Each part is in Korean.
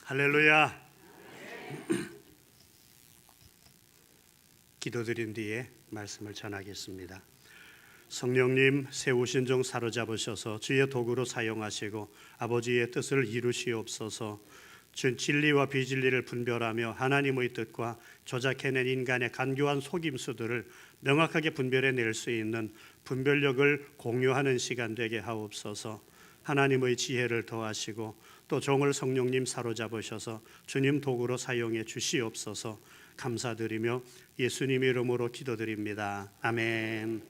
할렐루야. 기도드린 뒤에 말씀을 전하겠습니다. 성령님, 세우신 종 사로잡으셔서 주의 도구로 사용하시고 아버지의 뜻을 이루시옵소서. 진리와 비진리를 분별하며 하나님의 뜻과 조작해낸 인간의 간교한 속임수들을 명확하게 분별해낼 수 있는 분별력을 공유하는 시간 되게 하옵소서. 하나님의 지혜를 더하시고 또 종을 성령님 사로잡으셔서 주님 도구로 사용해 주시옵소서. 감사드리며 예수님 이름으로 기도드립니다. 아멘.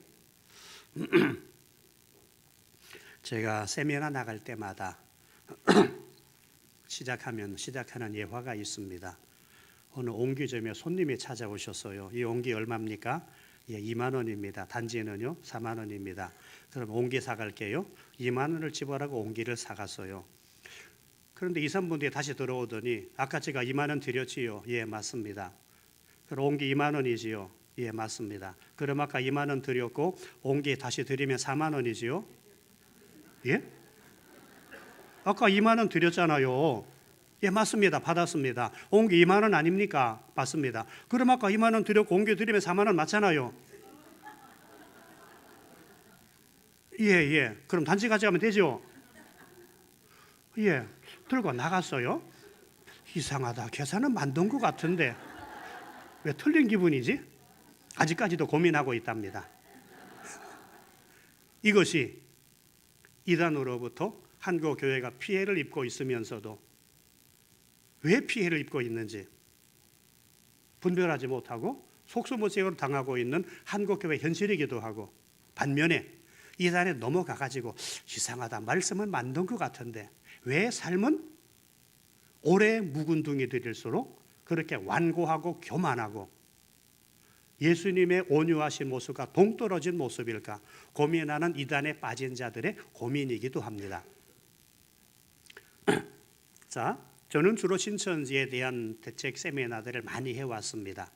제가 세미나 나갈 때마다 시작하는 예화가 있습니다. 어느 옹기점에 손님이 찾아오셨어요. 이 옹기 얼마입니까? 2만 원입니다. 단지는요 4만 원입니다. 그럼 옹기 사갈게요. 2만 원을 지불하고 옹기를 사갔어요. 그런데 2, 3분 뒤에 다시 들어오더니 아까 제가 2만 원 드렸지요? 예, 맞습니다. 그럼 옹기 2만 원이지요? 예, 맞습니다. 그럼 아까 2만 원 드렸고 옹기 다시 드리면 4만 원이지요? 예? 아까 2만 원 드렸잖아요. 예, 맞습니다. 받았습니다. 옹기 2만 원 아닙니까? 맞습니다. 그럼 아까 2만 원 드렸고 옹기 드리면 4만 원 맞잖아요. 예. 그럼 단지 가져가면 되죠? 예. 들고 나갔어요. 이상하다. 계산은 만든 것 같은데 왜 틀린 기분이지? 아직까지도 고민하고 있답니다. 이것이 이단으로부터 한국 교회가 피해를 입고 있으면서도 왜 피해를 입고 있는지 분별하지 못하고 속수무책으로 당하고 있는 한국 교회 현실이기도 하고, 반면에 이단에 넘어가 가지고 이상하다. 말씀은 만든 것 같은데 왜 삶은 오래 묵은 둥이들일수록 그렇게 완고하고 교만하고 예수님의 온유하신 모습과 동떨어진 모습일까 고민하는 이단에 빠진 자들의 고민이기도 합니다. 자, 저는 주로 신천지에 대한 대책 세미나들을 많이 해왔습니다.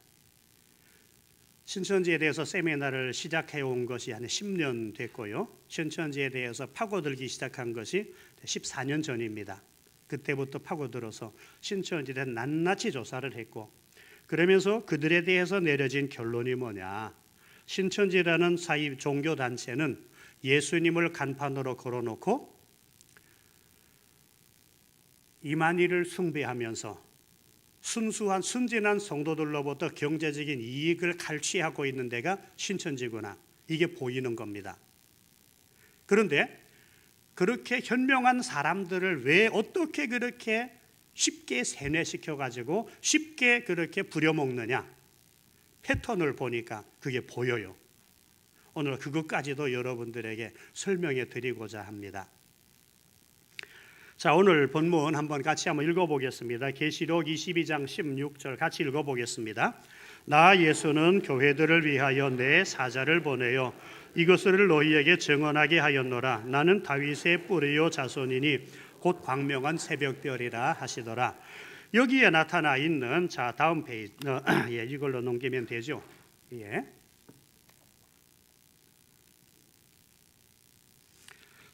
신천지에 대해서 세미나를 시작해온 것이 한 10년 됐고요. 신천지에 대해서 파고들기 시작한 것이 14년 전입니다. 그때부터 파고들어서 신천지에 대한 낱낱이 조사를 했고, 그러면서 그들에 대해서 내려진 결론이 뭐냐. 신천지라는 사이 종교단체는 예수님을 간판으로 걸어놓고 이만희를 숭배하면서 순수한 순진한 성도들로부터 경제적인 이익을 갈취하고 있는 데가 신천지구나. 이게 보이는 겁니다. 그런데 그렇게 현명한 사람들을 왜 어떻게 그렇게 쉽게 세뇌시켜가지고 쉽게 그렇게 부려먹느냐. 패턴을 보니까 그게 보여요. 오늘 그것까지도 여러분들에게 설명해 드리고자 합니다. 자, 오늘 본문 한번 같이 한번 읽어보겠습니다. 계시록 22장 16절 같이 읽어보겠습니다. 나 예수는 교회들을 위하여 내 사자를 보내어 이것을 너희에게 증언하게 하였노라. 나는 다윗의 뿌리요 자손이니 곧 광명한 새벽별이라 하시더라. 여기에 나타나 있는, 자, 다음 페이지, 예, 이걸로 넘기면 되죠. 예.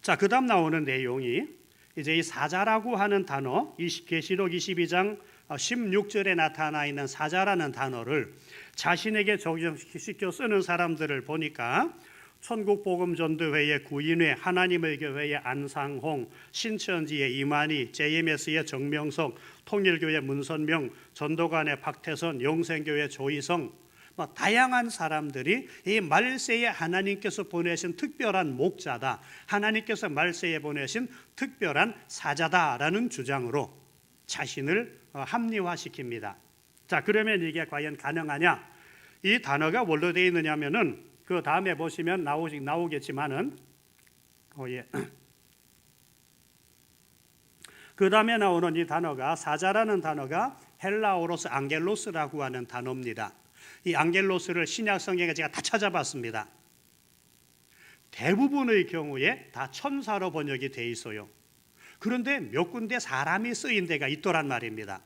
자, 그 다음 나오는 내용이 이제 이 사자라고 하는 단어, 계시록 22장 16절에 나타나 있는 사자라는 단어를 자신에게 적용시켜 쓰는 사람들을 보니까 천국복음전도회의 구인회, 하나님의 교회의 안상홍, 신천지의 이만희, JMS의 정명석, 통일교회 문선명, 전도관의 박태선, 영생교회 조희성, 다양한 사람들이 이 말세에 하나님께서 보내신 특별한 목자다, 하나님께서 말세에 보내신 특별한 사자다라는 주장으로 자신을 합리화시킵니다. 자, 그러면 이게 과연 가능하냐? 이 단어가 뭘로 되어 있느냐 하면은 그 다음에 보시면 나오겠지만은 그 다음에 나오는 이 단어가, 사자라는 단어가 헬라어로서 앙겔로스라고 하는 단어입니다. 이 앙겔로스를 신약 성경에 제가 다 찾아봤습니다. 대부분의 경우에 다 천사로 번역이 돼 있어요. 그런데 몇 군데 사람이 쓰인 데가 있더란 말입니다.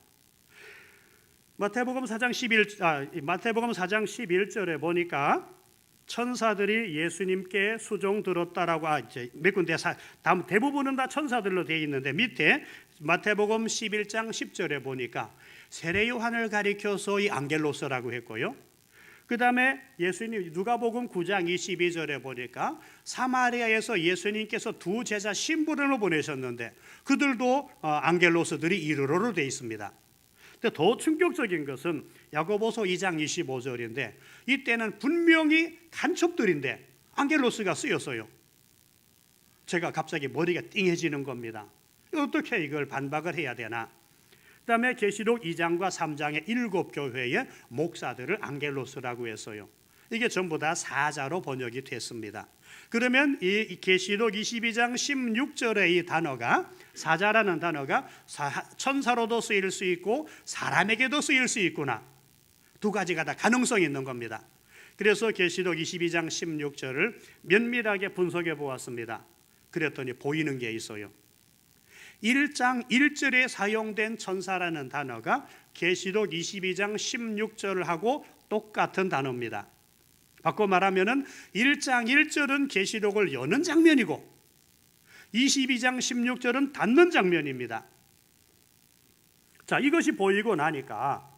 마태복음 4장 11절에 보니까 천사들이 예수님께 수종 들었다라고 이제 몇 군데 대부분은 다 천사들로 되어 있는데 밑에 마태복음 11장 10절에 보니까 세례 요한을 가리켜서 이 안겔로스라고 했고요. 그 다음에 예수님 누가복음 9장 22절에 보니까 사마리아에서 예수님께서 두 제자 심부름을 보내셨는데 그들도 안겔로스들이 이르러로 되어 있습니다. 근데 더 충격적인 것은 야고보서 2장 25절인데 이때는 분명히 간첩들인데 안겔로스가 쓰였어요. 제가 갑자기 머리가 띵해지는 겁니다. 어떻게 이걸 반박을 해야 되나? 그 다음에 계시록 2장과 3장의 7교회의 목사들을 안겔로스라고 했어요. 이게 전부 다 사자로 번역이 됐습니다. 그러면 이 계시록 22장 16절의 이 단어가 사자라는 단어가 천사로도 쓰일 수 있고 사람에게도 쓰일 수 있구나. 두 가지가 다 가능성이 있는 겁니다. 그래서 계시록 22장 16절을 면밀하게 분석해 보았습니다. 그랬더니 보이는 게 있어요. 1장 1절에 사용된 천사라는 단어가 계시록 22장 16절하고 똑같은 단어입니다. 바꿔 말하면 1장 1절은 계시록을 여는 장면이고 22장 16절은 닫는 장면입니다. 자, 이것이 보이고 나니까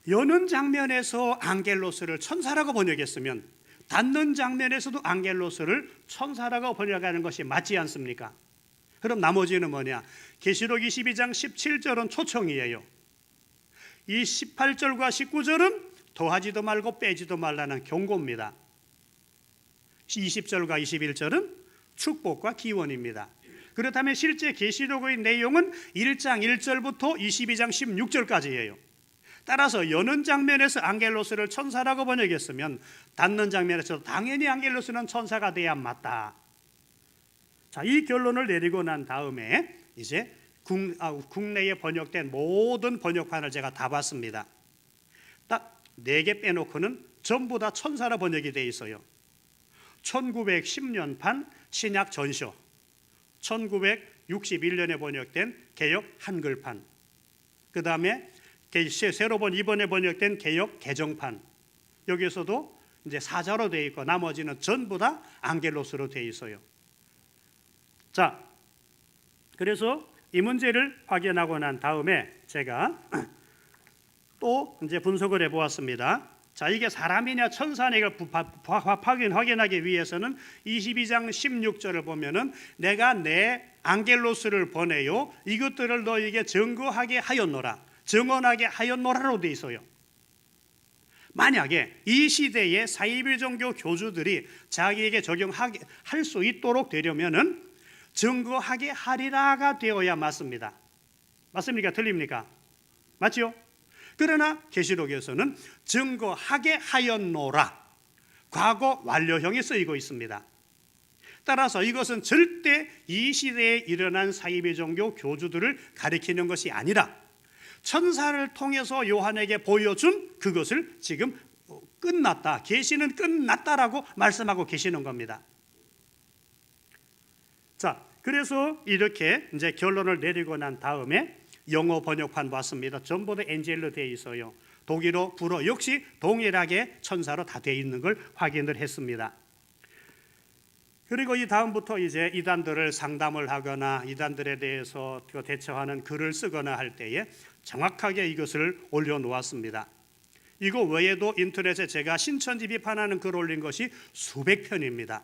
여는 장면에서 안겔로스를 천사라고 번역했으면 닫는 장면에서도 안겔로스를 천사라고 번역하는 것이 맞지 않습니까? 그럼 나머지는 뭐냐? 계시록 22장 17절은 초청이에요. 이 18절과 19절은 더하지도 말고 빼지도 말라는 경고입니다. 20절과 21절은 축복과 기원입니다. 그렇다면 실제 계시록의 내용은 1장 1절부터 22장 16절까지예요. 따라서 여는 장면에서 안겔로스를 천사라고 번역했으면 닫는 장면에서 당연히 안겔로스는 천사가 돼야 맞다. 자, 이 결론을 내리고 난 다음에 이제 국내에 번역된 모든 번역판을 제가 다 봤습니다. 딱 4개 빼놓고는 전부 다 천사로 번역이 돼 있어요. 1910년판 신약 전쇼, 1961년에 번역된 개역 한글판, 그 다음에 새로 이번에 번역된 개역 개정판, 여기서도 이제 사자로 되어 있고 나머지는 전부 다 안겔로스로 되어 있어요. 자, 그래서 이 문제를 확인하고 난 다음에 제가 또 이제 분석을 해보았습니다. 자, 이게 사람이냐 천사냐 확인하기 위해서는 22장 16절을 보면은 내가 내 안겔로스를 보내요 이것들을 너에게 증거하게 하였노라, 증언하게 하였노라로 돼 있어요. 만약에 이 시대의 사이비 종교 교주들이 자기에게 적용하게 할 수 있도록 되려면은 증거하게 하리라가 되어야 맞습니다. 맞습니까? 틀립니까? 맞죠? 그러나 계시록에서는 증거하게 하였노라, 과거 완료형이 쓰이고 있습니다. 따라서 이것은 절대 이 시대에 일어난 사이비 종교 교주들을 가리키는 것이 아니라 천사를 통해서 요한에게 보여준 그것을 지금 끝났다, 계시는 끝났다라고 말씀하고 계시는 겁니다. 자, 그래서 이렇게 이제 결론을 내리고 난 다음에 영어 번역판 봤습니다. 전부 다 엔젤로 되어 있어요. 독일어, 불어 역시 동일하게 천사로 다 되어 있는 걸 확인을 했습니다. 그리고 이 다음부터 이제 이단들을 상담을 하거나 이단들에 대해서 대처하는 글을 쓰거나 할 때에 정확하게 이것을 올려놓았습니다. 이거 외에도 인터넷에 제가 신천지 비판하는 글 올린 것이 수백 편입니다.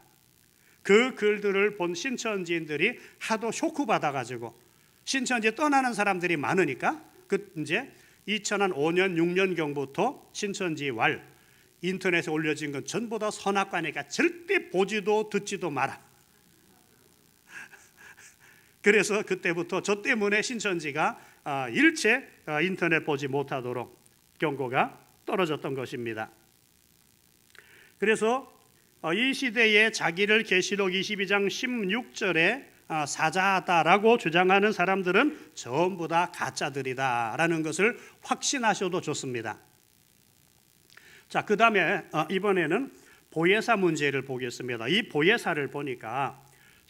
그 글들을 본 신천지인들이 하도 쇼크 받아가지고 신천지에 떠나는 사람들이 많으니까 이제 2005년 6년경부터 신천지 인터넷에 올려진 건 전부 다 선악과니까 절대 보지도 듣지도 마라. 그래서 그때부터 저 때문에 신천지가 일체 인터넷 보지 못하도록 경고가 떨어졌던 것입니다. 그래서 이 시대에 자기를 계시록 22장 16절에 사자다라고 주장하는 사람들은 전부 다 가짜들이다라는 것을 확신하셔도 좋습니다. 자, 그 다음에 이번에는 보혜사 문제를 보겠습니다. 이 보혜사를 보니까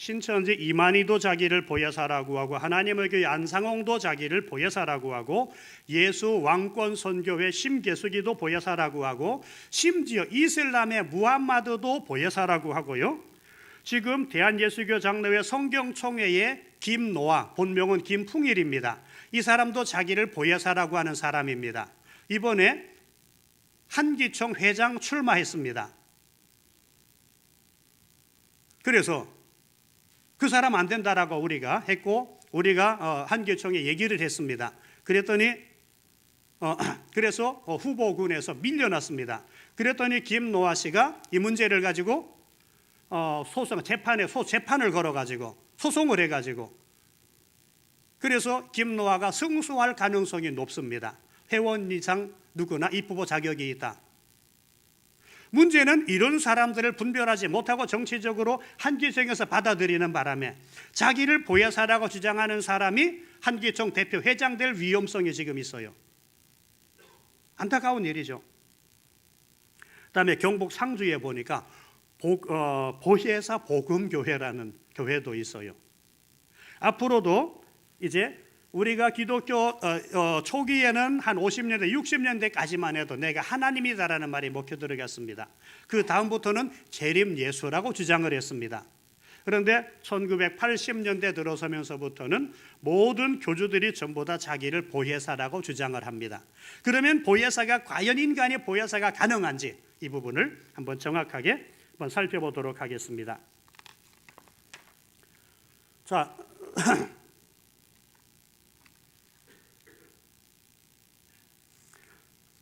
신천지 이만희도 자기를 보혜사라고 하고 하나님의 교회 안상홍도 자기를 보혜사라고 하고 예수 왕권 선교회 심계수기도 보혜사라고 하고 심지어 이슬람의 무함마드도 보혜사라고 하고요. 지금 대한예수교 장로회 성경총회의 김노아, 본명은 김풍일입니다. 이 사람도 자기를 보혜사라고 하는 사람입니다. 이번에 한기총 회장 출마했습니다. 그래서 그 사람 안 된다라고 우리가 했고 우리가 한기총에 얘기를 했습니다. 그랬더니 그래서 후보군에서 밀려났습니다. 그랬더니 김노아 씨가 이 문제를 가지고 재판을 걸어가지고 소송을 해가지고 그래서 김노아가 승소할 가능성이 높습니다. 회원 이상 누구나 입후보 자격이 있다. 문제는 이런 사람들을 분별하지 못하고 정치적으로 한기총에서 받아들이는 바람에 자기를 보혜사라고 주장하는 사람이 한기총 대표 회장 될 위험성이 지금 있어요. 안타까운 일이죠. 그다음에 경북 상주에 보니까 보혜사 복음교회라는 교회도 있어요. 앞으로도 이제 우리가 기독교 초기에는 한 50년대, 60년대까지만 해도 내가 하나님이다라는 말이 먹혀 들어갔습니다. 그 다음부터는 재림 예수라고 주장을 했습니다. 그런데 1980년대 들어서면서부터는 모든 교주들이 전부 다 자기를 보혜사라고 주장을 합니다. 그러면 보혜사가 과연 인간이 보혜사가 가능한지 이 부분을 한번 정확하게 한번 살펴보도록 하겠습니다. 자,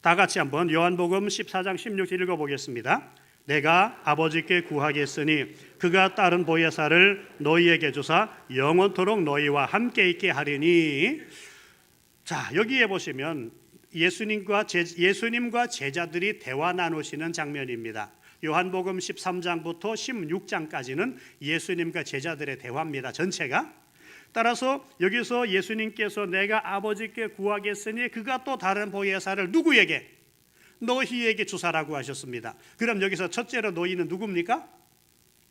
다 같이 한번 요한복음 14장 16절 읽어보겠습니다. 내가 아버지께 구하겠으니 그가 따른 보혜사를 너희에게 주사 영원토록 너희와 함께 있게 하리니. 자, 여기에 보시면 예수님과 제자들이 대화 나누시는 장면입니다. 요한복음 13장부터 16장까지는 예수님과 제자들의 대화입니다. 전체가. 따라서 여기서 예수님께서 내가 아버지께 구하겠으니 그가 또 다른 보혜사를 누구에게? 너희에게 주사라고 하셨습니다. 그럼 여기서 첫째로 너희는 누굽니까?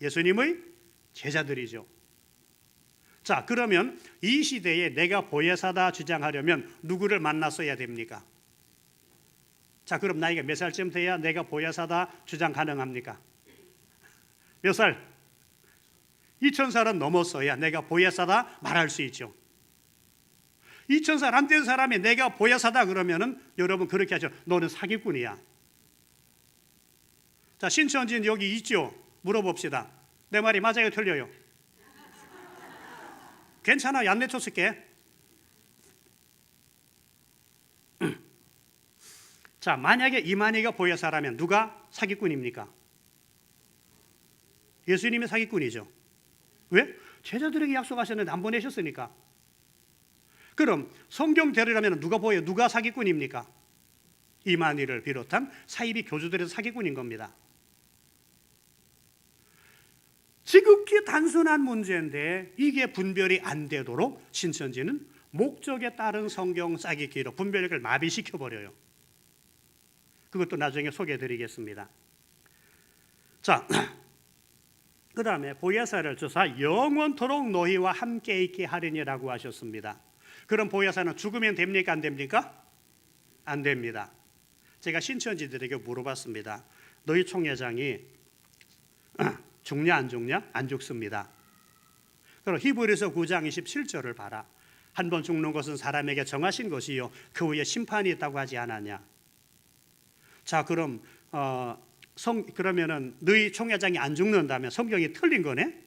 예수님의 제자들이죠. 자, 그러면 이 시대에 내가 보혜사다 주장하려면 누구를 만났어야 됩니까? 자, 그럼 나이가 몇 살쯤 돼야 내가 보혜사다 주장 가능합니까? 몇 살? 2000살은 넘었어야 내가 보혜사다 말할 수 있죠. 2000살 안 된 사람이 내가 보혜사다 그러면은 여러분 그렇게 하죠. 너는 사기꾼이야. 자, 신천지는 여기 있죠. 물어봅시다. 내 말이 맞아요, 틀려요? 괜찮아요. 안 내쫓을게. 자, 만약에 이만희가 보혜사라면 누가 사기꾼입니까? 예수님이 사기꾼이죠. 왜? 제자들에게 약속하셨는데 안 보내셨으니까. 그럼 성경대로라면 누가 사기꾼입니까? 이만희를 비롯한 사이비 교주들의 사기꾼인 겁니다. 지극히 단순한 문제인데 이게 분별이 안 되도록 신천지는 목적에 따른 성경 짜깁기로 분별력을 마비시켜버려요. 그것도 나중에 소개해드리겠습니다. 자, 그 다음에 보혜사를 주사 영원토록 너희와 함께 있게 하리니라고 하셨습니다. 그럼 보혜사는 죽으면 됩니까? 안 됩니까? 안 됩니다. 제가 신천지들에게 물어봤습니다. 너희 총회장이 죽냐 안 죽냐? 안 죽습니다. 그럼 히브리서 9장 27절을 봐라. 한 번 죽는 것은 사람에게 정하신 것이요 그 후에 심판이 있다고 하지 않았냐? 자, 그럼 그러면은 너희 총회장이 안 죽는다면 성경이 틀린 거네?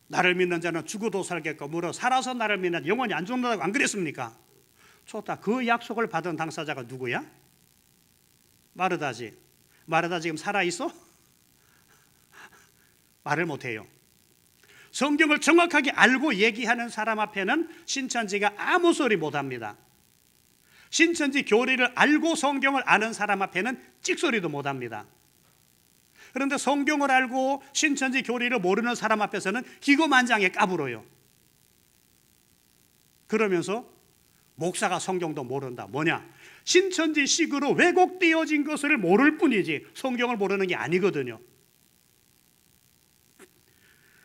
나를 믿는 자는 죽어도 살겠고 물어 살아서 나를 믿는 자는 영원히 안 죽는다고 안 그랬습니까? 좋다. 그 약속을 받은 당사자가 누구야? 마르다지. 마르다 지금 살아있어? 말을 못해요. 성경을 정확하게 알고 얘기하는 사람 앞에는 신천지가 아무 소리 못합니다. 신천지 교리를 알고 성경을 아는 사람 앞에는 찍소리도 못합니다. 그런데 성경을 알고 신천지 교리를 모르는 사람 앞에서는 기고만장에 까불어요. 그러면서 목사가 성경도 모른다. 뭐냐? 신천지식으로 왜곡되어진 것을 모를 뿐이지 성경을 모르는 게 아니거든요.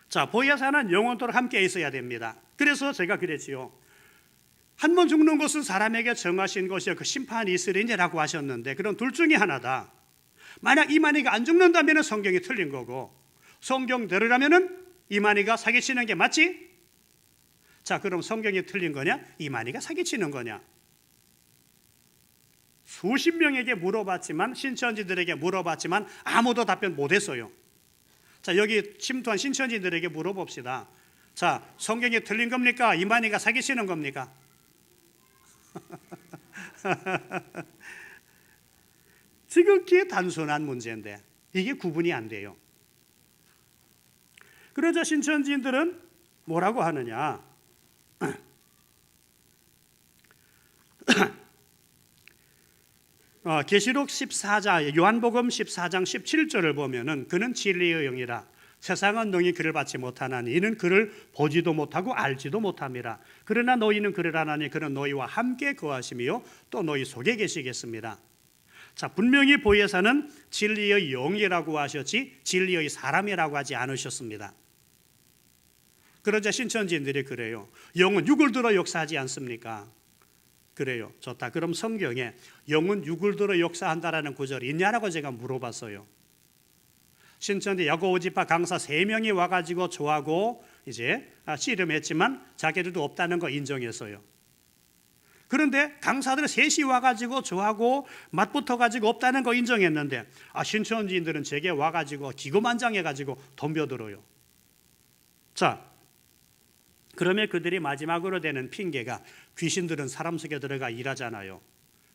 자, 보혜사는 영원토록 함께 있어야 됩니다. 그래서 제가 그랬지요. 한 번 죽는 것은 사람에게 정하신 것이요 그 심판이 있으리니라고 하셨는데, 그럼 둘 중에 하나다. 만약 이만희가 안 죽는다면 성경이 틀린 거고, 성경대로라면 이만희가 사기치는 게 맞지? 자, 그럼 성경이 틀린 거냐? 이만희가 사기치는 거냐? 수십 명에게 물어봤지만, 신천지들에게 물어봤지만 아무도 답변 못했어요. 자, 여기 침투한 신천지들에게 물어봅시다. 자, 성경이 틀린 겁니까? 이만희가 사기치는 겁니까? 지극히 단순한 문제인데 이게 구분이 안 돼요. 그러자 신천지인들은 뭐라고 하느냐? 계시록 14장, 요한복음 14장 17절을 보면은 그는 진리의 영이라 세상은 능히 그를 받지 못하나니 이는 그를 보지도 못하고 알지도 못함이라. 그러나 너희는 그를 아나니 그는 너희와 함께 거하시며 또 너희 속에 계시겠습니다. 자, 분명히 보혜사는 진리의 영이라고 하셨지 진리의 사람이라고 하지 않으셨습니다. 그러자 신천지인들이 그래요. 영은 육을 들어 역사하지 않습니까? 그래요. 좋다. 그럼 성경에 영은 육을 들어 역사한다라는 구절이 있냐라고 제가 물어봤어요. 신천지 야고보지파 강사 3명이 와가지고 저하고 이제 씨름했지만 자기들도 없다는 거 인정했어요. 그런데 강사들 셋이 와가지고 저하고 맞붙어가지고 없다는 거 인정했는데 신천지인들은 제게 와가지고 기고만장해가지고 덤벼들어요. 자, 그러면 그들이 마지막으로 되는 핑계가 귀신들은 사람 속에 들어가 일하잖아요.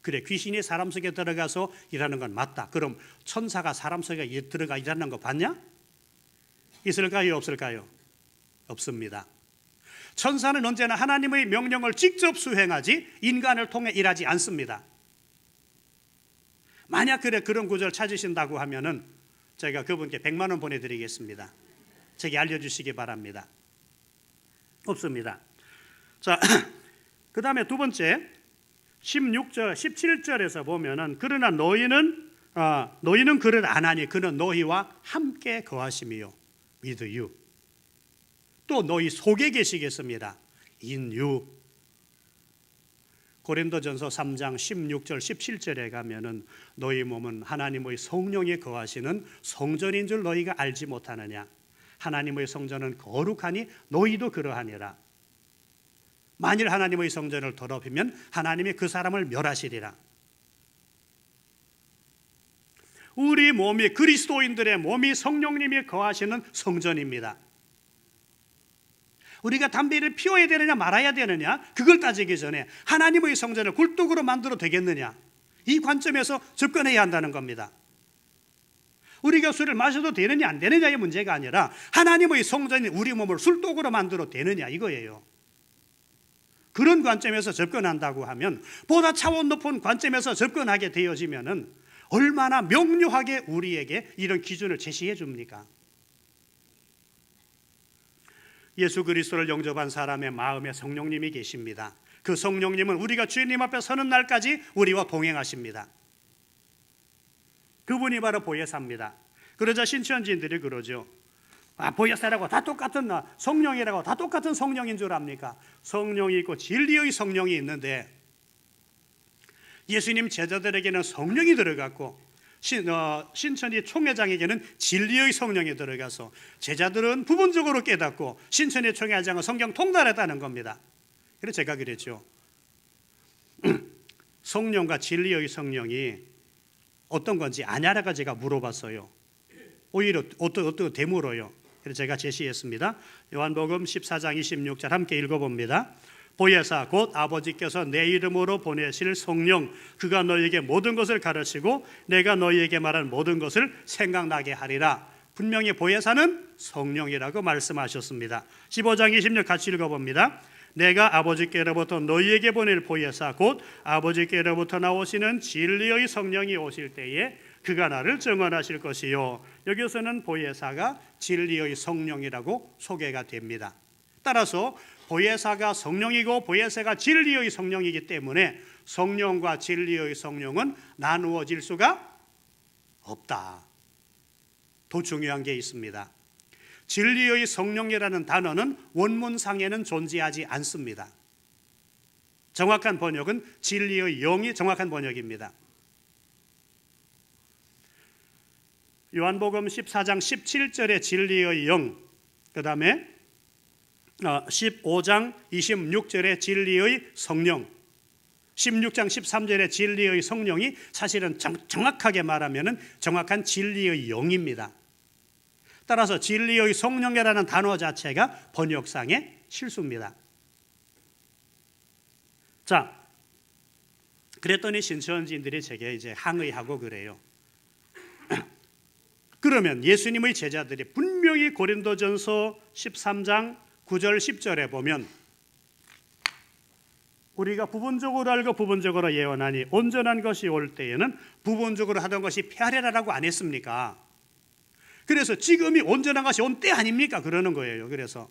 그래, 귀신이 사람 속에 들어가서 일하는 건 맞다. 그럼 천사가 사람 속에 들어가 일하는 거 봤냐? 있을까요? 없을까요? 없습니다. 천사는 언제나 하나님의 명령을 직접 수행하지 인간을 통해 일하지 않습니다. 만약 그런 구절 찾으신다고 하면은 제가 그분께 100만 원 보내드리겠습니다. 제게 알려주시기 바랍니다. 없습니다. 자, 그 다음에 두 번째 16절, 17절에서 보면은 그러나 너희는 그를 안 하니 그는 너희와 함께 거하시며 with you. 또 너희 속에 계시겠습니다. in you. 고린도전서 3장 16절 17절에 가면은 너희 몸은 하나님의 성령이 거하시는 성전인 줄 너희가 알지 못하느냐. 하나님의 성전은 거룩하니 너희도 그러하니라. 만일 하나님의 성전을 더럽히면 하나님이 그 사람을 멸하시리라. 우리 몸이 그리스도인들의 몸이 성령님이 거하시는 성전입니다. 우리가 담배를 피워야 되느냐 말아야 되느냐 그걸 따지기 전에 하나님의 성전을 굴뚝으로 만들어도 되겠느냐 이 관점에서 접근해야 한다는 겁니다. 우리가 술을 마셔도 되느냐 안 되느냐의 문제가 아니라 하나님의 성전이 우리 몸을 술독으로 만들어도 되느냐 이거예요. 그런 관점에서 접근한다고 하면 보다 차원 높은 관점에서 접근하게 되어지면은 얼마나 명료하게 우리에게 이런 기준을 제시해 줍니까? 예수 그리스도를 영접한 사람의 마음에 성령님이 계십니다. 그 성령님은 우리가 주님 앞에 서는 날까지 우리와 동행하십니다. 그분이 바로 보혜사입니다. 그러자 신천지인들이 그러죠. 보혜사라고 다 똑같은 성령이라고 다 똑같은 성령인 줄 압니까? 성령이 있고 진리의 성령이 있는데 예수님 제자들에게는 성령이 들어갔고 신천지 총회장에게는 진리의 성령이 들어가서 제자들은 부분적으로 깨닫고 신천지 총회장은 성경 통달했다는 겁니다. 그래서 제가 그랬죠. 성령과 진리의 성령이 어떤 건지 아냐라고 제가 물어봤어요. 오히려 어떤 되물어요. 그래서 제가 제시했습니다. 요한복음 14장 26절 함께 읽어봅니다. 보혜사 곧 아버지께서 내 이름으로 보내실 성령 그가 너희에게 모든 것을 가르치고 내가 너희에게 말한 모든 것을 생각나게 하리라. 분명히 보혜사는 성령이라고 말씀하셨습니다. 15장 20절 같이 읽어봅니다. 내가 아버지께로부터 너희에게 보낼 보혜사 곧 아버지께로부터 나오시는 진리의 성령이 오실 때에 그가 나를 증언하실 것이요. 여기서는 보혜사가 진리의 성령이라고 소개가 됩니다. 따라서 보혜사가 성령이고 보혜사가 진리의 성령이기 때문에 성령과 진리의 성령은 나누어질 수가 없다. 더 중요한 게 있습니다. 진리의 성령이라는 단어는 원문상에는 존재하지 않습니다. 정확한 번역은 진리의 영이 정확한 번역입니다. 요한복음 14장 17절에 진리의 영, 그 다음에 15장 26절에 진리의 성령, 16장 13절에 진리의 성령이 사실은 정확하게 말하면 정확한 진리의 영입니다. 따라서 진리의 성령이라는 단어 자체가 번역상의 실수입니다. 자, 그랬더니 신천지인들이 제게 이제 항의하고 그래요. 그러면 예수님의 제자들이 분명히 고린도전서 13장 9절 10절에 보면 우리가 부분적으로 알고 부분적으로 예언하니 온전한 것이 올 때에는 부분적으로 하던 것이 폐하리라고 안 했습니까? 그래서 지금이 온전한 것이 온 때 아닙니까? 그러는 거예요. 그래서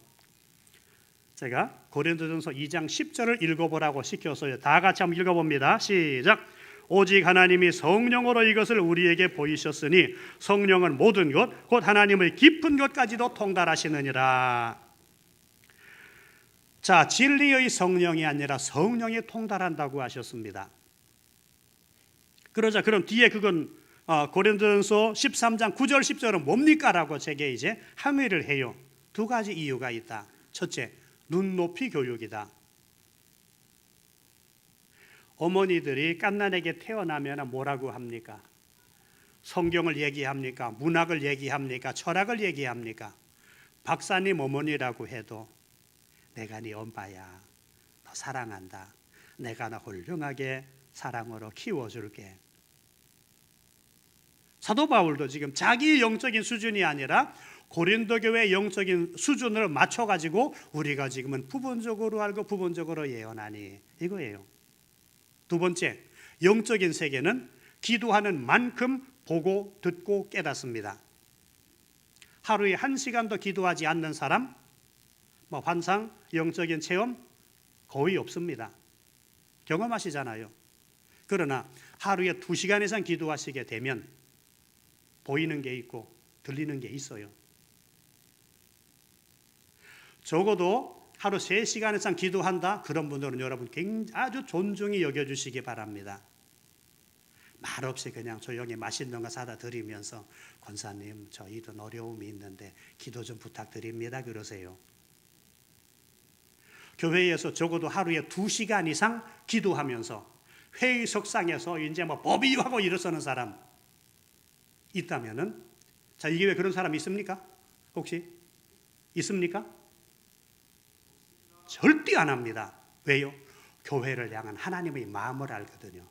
제가 고린도전서 2장 10절을 읽어보라고 시켰어요. 다 같이 한번 읽어봅니다. 시작. 오직 하나님이 성령으로 이것을 우리에게 보이셨으니 성령은 모든 것 곧 하나님의 깊은 것까지도 통달하시느니라. 자, 진리의 성령이 아니라 성령이 통달한다고 하셨습니다. 그러자 그럼 뒤에 그건 고린도전서 13장 9절 10절은 뭡니까? 라고 제게 이제 항의를 해요. 두 가지 이유가 있다. 첫째, 눈높이 교육이다. 어머니들이 갓난에게 태어나면 뭐라고 합니까? 성경을 얘기합니까? 문학을 얘기합니까? 철학을 얘기합니까? 박사님 어머니라고 해도 내가 네 엄마야, 너 사랑한다, 내가 너 훌륭하게 사랑으로 키워줄게. 사도 바울도 지금 자기 영적인 수준이 아니라 고린도 교회 영적인 수준을 맞춰가지고 우리가 지금은 부분적으로 알고 부분적으로 예언하니 이거예요. 두 번째, 영적인 세계는 기도하는 만큼 보고 듣고 깨닫습니다. 하루에 1시간도 기도하지 않는 사람, 환상, 영적인 체험 거의 없습니다. 경험하시잖아요. 그러나 하루에 2시간 이상 기도하시게 되면 보이는 게 있고 들리는 게 있어요. 적어도 하루 3시간 이상 기도한다? 그런 분들은 여러분 아주 존중히 여겨주시기 바랍니다. 말없이 그냥 조용히 맛있는 거 사다 드리면서 권사님 저희도 어려움이 있는데 기도 좀 부탁드립니다 그러세요. 교회에서 적어도 하루에 2시간 이상 기도하면서 회의석상에서 이제 법이하고 일어서는 사람 있다면은, 자, 이 교회에 그런 사람 있습니까? 혹시 있습니까? 절대 안 합니다. 왜요? 교회를 향한 하나님의 마음을 알거든요.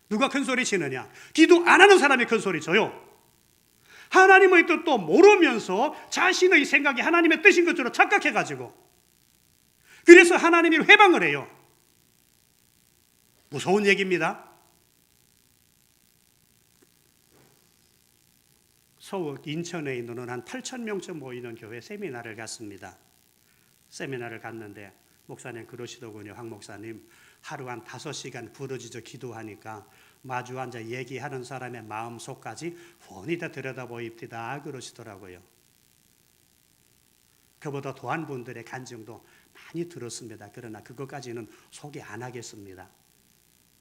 누가 큰 소리 치느냐? 기도 안 하는 사람이 큰 소리 쳐요. 하나님의 뜻도 모르면서 자신의 생각이 하나님의 뜻인 것처럼 착각해가지고 그래서 하나님이 회방을 해요. 무서운 얘기입니다. 서울 인천에 있는 한 8,000명쯤 모이는 교회 세미나를 갔습니다. 세미나를 갔는데 목사님 그러시더군요. 황 목사님, 하루 한 5시간 부르짖어 기도하니까 마주 앉아 얘기하는 사람의 마음속까지 훤히 다 들여다보입니다 그러시더라고요. 그보다 더한 분들의 간증도 많이 들었습니다. 그러나 그것까지는 소개 안 하겠습니다.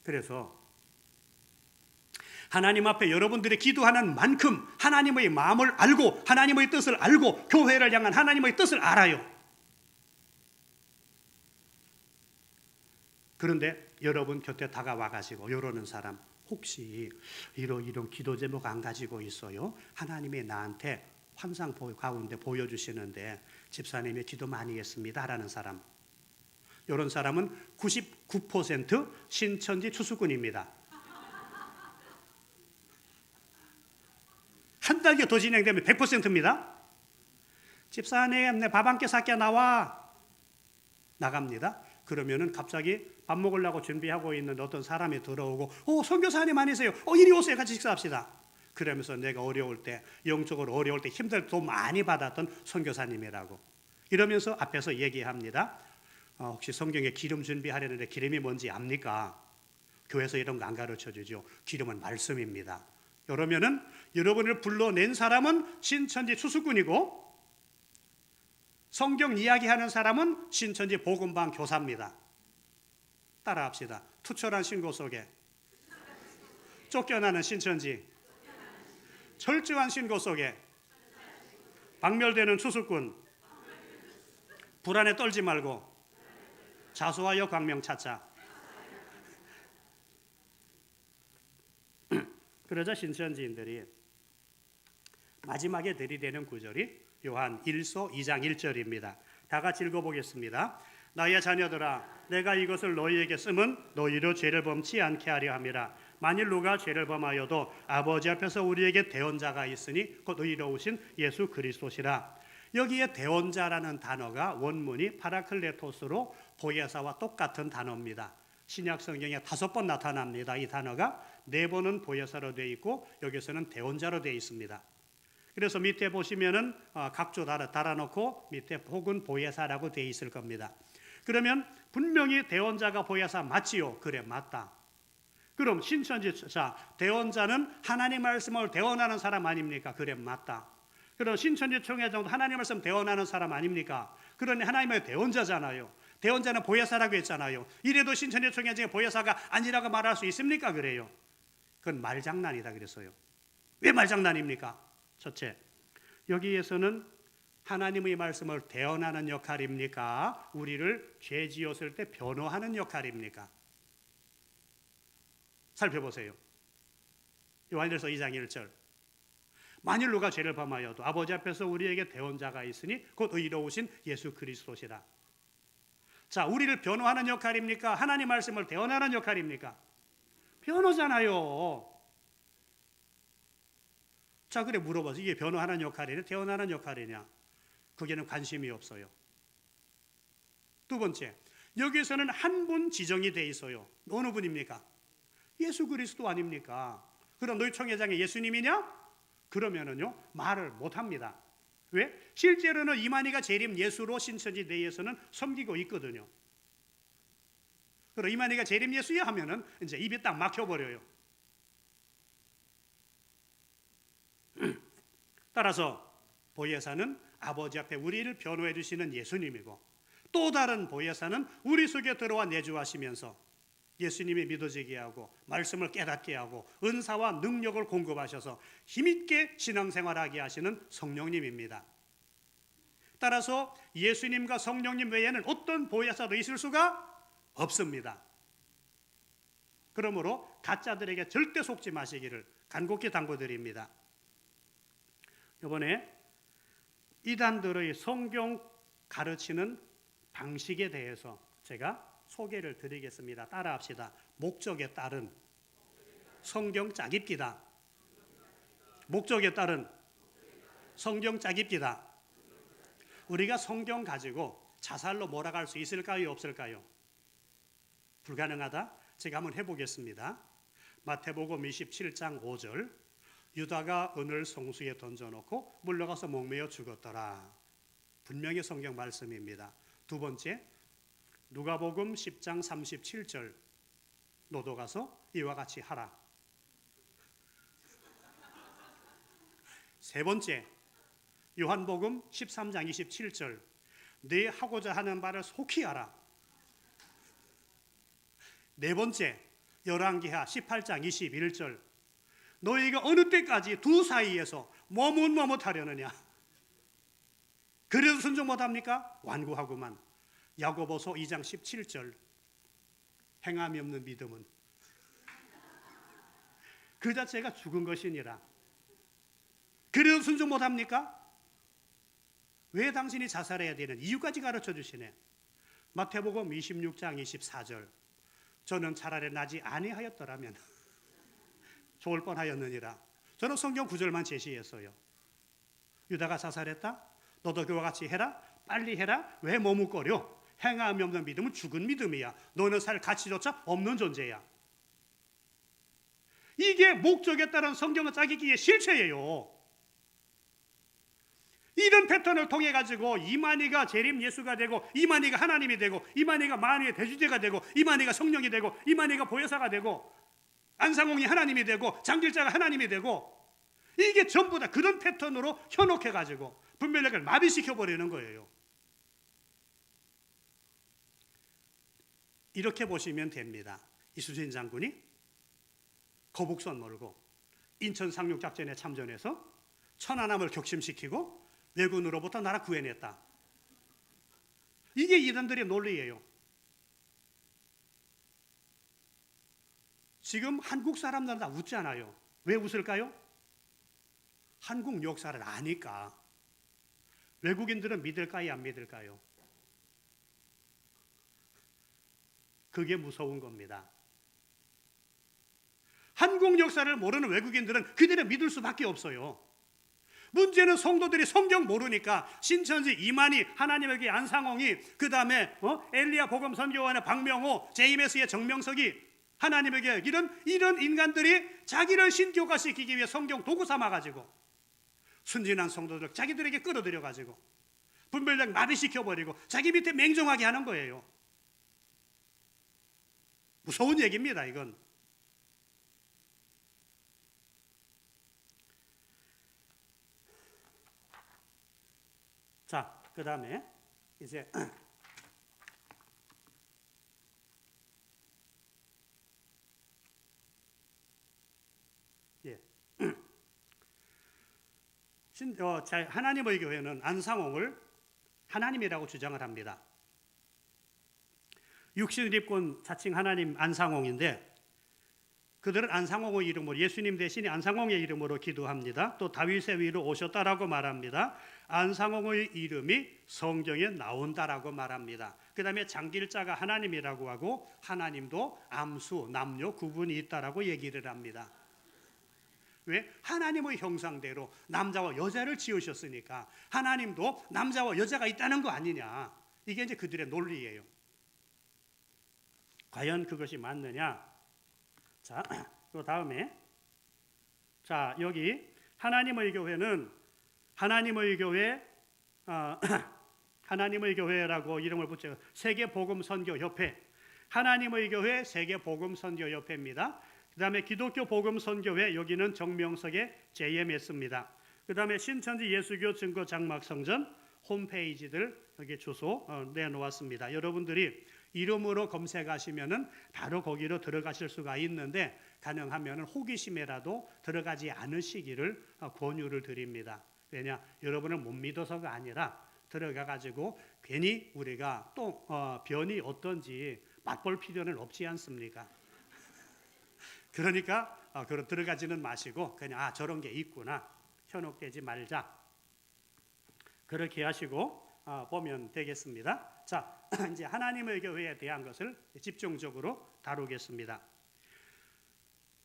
그래서 하나님 앞에 여러분들이 기도하는 만큼 하나님의 마음을 알고 하나님의 뜻을 알고 교회를 향한 하나님의 뜻을 알아요. 그런데 여러분 곁에 다가와가지고 이러는 사람, 혹시 이런 기도 제목 안 가지고 있어요? 하나님이 나한테 환상 가운데 보여주시는데 집사님이 기도 많이 했습니다 라는 사람, 이런 사람은 99% 신천지 투수꾼입니다. 한 달기 더 진행되면 100%입니다. 집사님 내 밥 한 끼 사께 나와. 나갑니다. 그러면은 갑자기 밥 먹으려고 준비하고 있는 어떤 사람이 들어오고 선교사님 아니세요? 이리 오세요. 같이 식사합시다. 그러면서 내가 어려울 때, 영적으로 어려울 때 힘들 때 돈 많이 받았던 선교사님이라고 이러면서 앞에서 얘기합니다. 혹시 성경에 기름 준비하려는데 기름이 뭔지 압니까? 교회에서 이런 거 안 가르쳐 주죠. 기름은 말씀입니다. 그러면은 여러분을 불러낸 사람은 신천지 추수꾼이고 성경 이야기하는 사람은 신천지 복음방 교사입니다. 따라합시다. 투철한 신고 속에 쫓겨나는 신천지, 철저한 신고 속에 박멸되는 추수꾼, 불안에 떨지 말고 자수하여 광명 찾자. 그러자 신천지인들이 마지막에 들이대는 구절이 요한 1서 2장 1절입니다. 다 같이 읽어보겠습니다. 나의 자녀들아, 내가 이것을 너희에게 쓰면 너희로 죄를 범치 않게 하려 함이라. 만일 누가 죄를 범하여도 아버지 앞에서 우리에게 대언자가 있으니 곧 의로우신 예수 그리스도시라. 여기에 대언자라는 단어가 원문이 파라클레토스로 보혜사와 똑같은 단어입니다. 신약 성경에 5번 나타납니다. 이 단어가 4번은 보혜사로 되어 있고 여기서는 대언자로 되어 있습니다. 그래서 밑에 보시면은 각조 달아놓고 밑에 혹은 보혜사라고 되어 있을 겁니다. 그러면 분명히 대언자가 보혜사 맞지요? 그래, 맞다. 그럼 신천지 대언자는 하나님 말씀을 대언하는 사람 아닙니까? 그래, 맞다. 그럼 신천지 총회장도 하나님 말씀 대언하는 사람 아닙니까? 그러니 하나님의 대언자잖아요. 대언자는 보혜사라고 했잖아요. 이래도 신천지 총회장의 보혜사가 아니라고 말할 수 있습니까? 그래요. 그건 말장난이다 그랬어요. 왜 말장난입니까? 첫째, 여기에서는 하나님의 말씀을 대언하는 역할입니까? 우리를 죄 지었을 때 변호하는 역할입니까? 살펴보세요. 요한일서 2장 1절. 만일 누가 죄를 범하여도 아버지 앞에서 우리에게 대언자가 있으니 곧 의로우신 예수 그리스도시라. 자, 우리를 변호하는 역할입니까? 하나님 말씀을 대언하는 역할입니까? 변호잖아요. 자, 그래 물어봐서 이게 변호하는 역할이냐 대언하는 역할이냐? 그게는 관심이 없어요. 두 번째, 여기에서는 한 분 지정이 돼 있어요. 어느 분입니까? 예수 그리스도 아닙니까? 그럼 너희 총회장이 예수님이냐? 그러면은요 말을 못합니다. 왜? 실제로는 이만희가 재림 예수로 신천지 내에서는 섬기고 있거든요. 그럼 이만희가 재림 예수야 하면은 이제 입이 딱 막혀버려요. 따라서 보혜사는 아버지 앞에 우리를 변호해 주시는 예수님이고, 또 다른 보혜사는 우리 속에 들어와 내주하시면서 예수님이 믿어지게 하고 말씀을 깨닫게 하고 은사와 능력을 공급하셔서 힘있게 신앙생활하게 하시는 성령님입니다. 따라서 예수님과 성령님 외에는 어떤 보혜사도 있을 수가 없습니다. 그러므로 가짜들에게 절대 속지 마시기를 간곡히 당부드립니다. 이번에 이단들의 성경 가르치는 방식에 대해서 제가 소개를 드리겠습니다. 따라합시다. 목적에 따른 성경 짜깁기다. 목적에 따른 성경 짜깁기다. 우리가 성경 가지고 자살로 몰아갈 수 있을까요? 없을까요? 불가능하다? 제가 한번 해보겠습니다. 마태복음 27장 5절. 유다가 은을 성수에 던져놓고 물러가서 목매어 죽었더라. 분명히 성경 말씀입니다. 두 번째, 누가복음 10장 37절. 너도 가서 이와 같이 하라. 세 번째, 요한복음 13장 27절. 네 하고자 하는 바를 속히 하라. 네 번째, 열왕기하 18장 21절. 너희가 어느 때까지 두 사이에서 머뭇머뭇하려느냐? 그래도 순종 못합니까? 완고하구만. 야고보서 2장 17절. 행함이 없는 믿음은 그 자체가 죽은 것이니라. 그래도 순종 못합니까? 왜 당신이 자살해야 되는 이유까지 가르쳐 주시네. 마태복음 26장 24절. 저는 차라리 나지 아니하였더라면 좋을 뻔하였느니라. 저는 성경 구절만 제시했어요. 유다가 자살했다? 너도 그와 같이 해라? 빨리 해라? 왜 머뭇거려? 행함이 없는 믿음은 죽은 믿음이야. 너는 살 가치조차 없는 존재야. 이게 목적에 따른 성경을 짜기기의 실체예요. 이런 패턴을 통해 가지고 이만희가 재림 예수가 되고, 이만희가 하나님이 되고, 이만희가 만유의 대주제가 되고, 이만희가 성령이 되고, 이만희가 보혜사가 되고, 안상홍이 하나님이 되고, 장길자가 하나님이 되고, 이게 전부 다 그런 패턴으로 현혹해가지고 분별력을 마비시켜버리는 거예요. 이렇게 보시면 됩니다. 이순신 장군이 거북선 몰고 인천 상륙작전에 참전해서 천안함을 격침시키고 왜군으로부터 나라 구해냈다. 이게 이단들의 논리예요. 지금 한국 사람들은 다 웃잖아요. 왜 웃을까요? 한국 역사를 아니까. 외국인들은 믿을까요? 안 믿을까요? 그게 무서운 겁니다. 한국 역사를 모르는 외국인들은 그대로 믿을 수밖에 없어요. 문제는 성도들이 성경 모르니까 신천지 이만희, 하나님에게 안상홍이, 그 다음에 엘리야 복음선교원의 박명호, JMS의 정명석이, 하나님에게 이런 인간들이 자기를 신교화시키기 위해 성경 도구 삼아가지고 순진한 성도들 자기들에게 끌어들여가지고 분별력 마비시켜버리고 자기 밑에 맹종하게 하는 거예요. 무서운 얘기입니다, 이건. 자, 그 다음에 이제 하나님의 교회는 안상홍을 하나님이라고 주장을 합니다. 육신을 입고 자칭 하나님 안상홍인데 그들은 안상홍의 이름으로 예수님 대신에 안상홍의 이름으로 기도합니다. 또 다윗의 위로 오셨다라고 말합니다. 안상홍의 이름이 성경에 나온다라고 말합니다. 그 다음에 장길자가 하나님이라고 하고 하나님도 암수, 남녀 구분이 있다라고 얘기를 합니다. 왜? 하나님의 형상대로 남자와 여자를 지으셨으니까 하나님도 남자와 여자가 있다는 거 아니냐. 이게 이제 그들의 논리예요. 과연 그것이 맞느냐? 자, 그 다음에 자, 여기 하나님의 교회는 하나님의 교회 하나님의 교회라고 이름을 붙여요. 세계복음선교협회, 하나님의 교회 세계복음선교협회입니다. 그 다음에 기독교 복음선교회, 여기는 정명석의 JMS입니다. 그 다음에 신천지 예수교 증거 장막성전 홈페이지들 여기 주소 내놓았습니다. 여러분들이 이름으로 검색하시면은 바로 거기로 들어가실 수가 있는데 가능하면 호기심에라도 들어가지 않으시기를 권유를 드립니다. 왜냐? 여러분을 못 믿어서가 아니라 들어가가지고 괜히 우리가 또 변이 어떤지 맛볼 필요는 없지 않습니까? 그러니까 들어가지는 마시고 그냥 저런 게 있구나, 현혹되지 말자, 그렇게 하시고 보면 되겠습니다. 자, 이제 하나님의 교회에 대한 것을 집중적으로 다루겠습니다.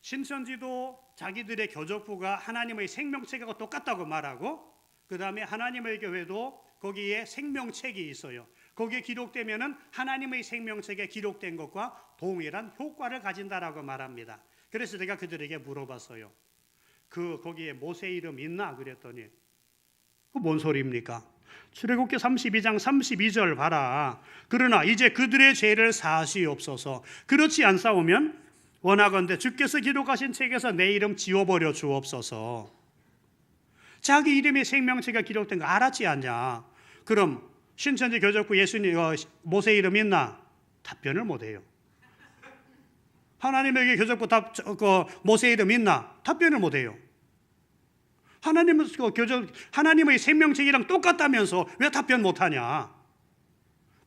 신천지도 자기들의 교적부가 하나님의 생명책하고 똑같다고 말하고, 그 다음에 하나님의 교회도 거기에 생명책이 있어요. 거기에 기록되면은 하나님의 생명책에 기록된 것과 동일한 효과를 가진다라고 말합니다. 그래서 제가 그들에게 물어봤어요. 거기에 모세 이름 있나? 그랬더니 그 뭔 소리입니까? 출애굽기 32장 32절 봐라. 그러나 이제 그들의 죄를 사하시옵소서. 그렇지 않사오면 원하건대 주께서 기록하신 책에서 내 이름 지워버려 주옵소서. 자기 이름이 생명책에 기록된 거 알았지 않냐? 그럼 신천지 교적부 예수님 모세 이름 있나? 답변을 못해요. 하나님에게 교적부 모세 이름 있나? 답변을 못해요. 하나님의 생명책이랑 똑같다면서 왜 답변 못하냐?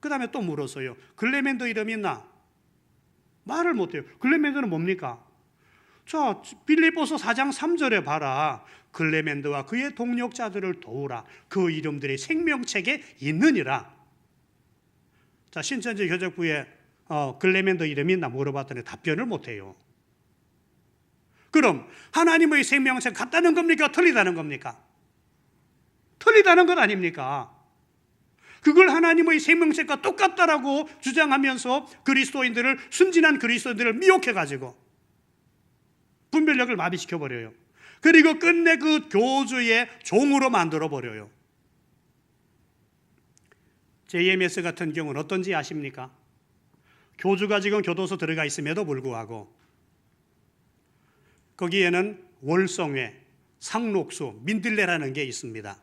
그 다음에 또 물었어요. 글레멘더 이름 있나? 말을 못해요. 글레멘더는 뭡니까? 자, 빌립보서 4장 3절에 봐라. 글레멘더와 그의 동력자들을 도우라. 그 이름들이 생명책에 있느니라. 자, 신천지 교적부에 글레멘더 이름 있나 물어봤더니 답변을 못해요. 그럼 하나님의 생명책 같다는 겁니까? 틀리다는 겁니까? 틀리다는 것 아닙니까? 그걸 하나님의 생명책과 똑같다라고 주장하면서 순진한 그리스도인들을 미혹해가지고 분별력을 마비시켜버려요. 그리고 끝내 그 교주의 종으로 만들어버려요. JMS 같은 경우는 어떤지 아십니까? 교주가 지금 교도소 들어가 있음에도 불구하고 거기에는 월성회, 상록수, 민들레라는 게 있습니다.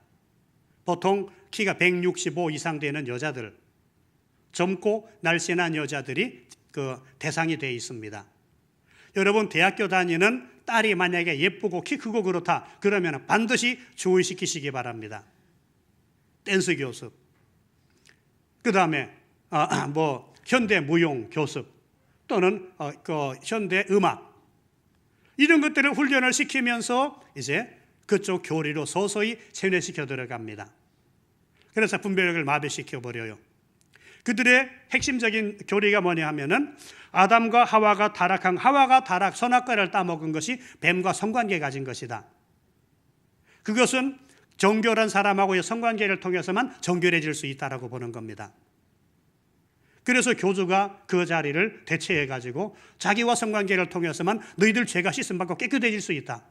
보통 키가 165 이상 되는 여자들, 젊고 날씬한 여자들이 그 대상이 되어 있습니다. 여러분 대학교 다니는 딸이 만약에 예쁘고 키 크고 그렇다 그러면 반드시 주의시키시기 바랍니다. 댄스 교습, 그 다음에 현대 무용 교습 또는 현대 음악 이런 것들을 훈련을 시키면서 이제 그쪽 교리로 서서히 세뇌시켜 들어갑니다. 그래서 분별력을 마비시켜 버려요. 그들의 핵심적인 교리가 뭐냐 하면은 아담과 하와가 타락한 선악과를 따먹은 것이 뱀과 성관계 가진 것이다. 그것은 정결한 사람하고의 성관계를 통해서만 정결해질 수 있다라고 보는 겁니다. 그래서 교주가 그 자리를 대체해 가지고 자기와 성관계를 통해서만 너희들 죄가 씻음받고 깨끗해질 수 있다.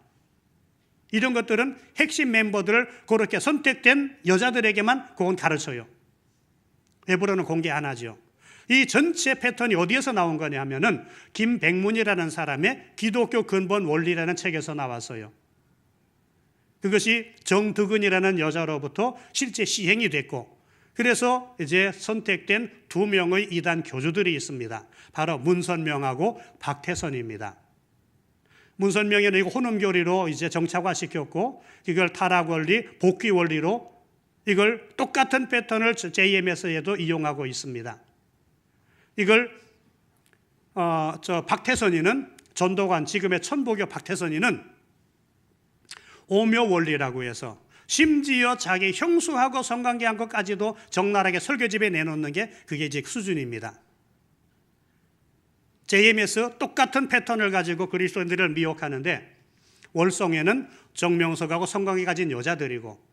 이런 것들은 핵심 멤버들을 그렇게 선택된 여자들에게만 그건 가르쳐요. 외부로는 공개 안 하죠. 이 전체 패턴이 어디에서 나온 거냐 하면은 김백문이라는 사람의 기독교 근본 원리라는 책에서 나왔어요. 그것이 정득은이라는 여자로부터 실제 시행이 됐고, 그래서 이제 선택된 2명의 이단 교주들이 있습니다. 바로 문선명하고 박태선입니다. 문선명이는 이거 혼음교리로 이제 정착화시켰고, 이걸 타락 원리, 복귀 원리로 이걸 똑같은 패턴을 JMS에도 이용하고 있습니다. 이걸 박태선이는 전도관, 지금의 천보교 박태선이는 오묘 원리라고 해서 심지어 자기 형수하고 성관계한 것까지도 적나라하게 설교집에 내놓는 게 그게 이제 수준입니다. JMS 똑같은 패턴을 가지고 그리스도인들을 미혹하는데, 월성에는 정명석하고 성관계 가진 여자들이고,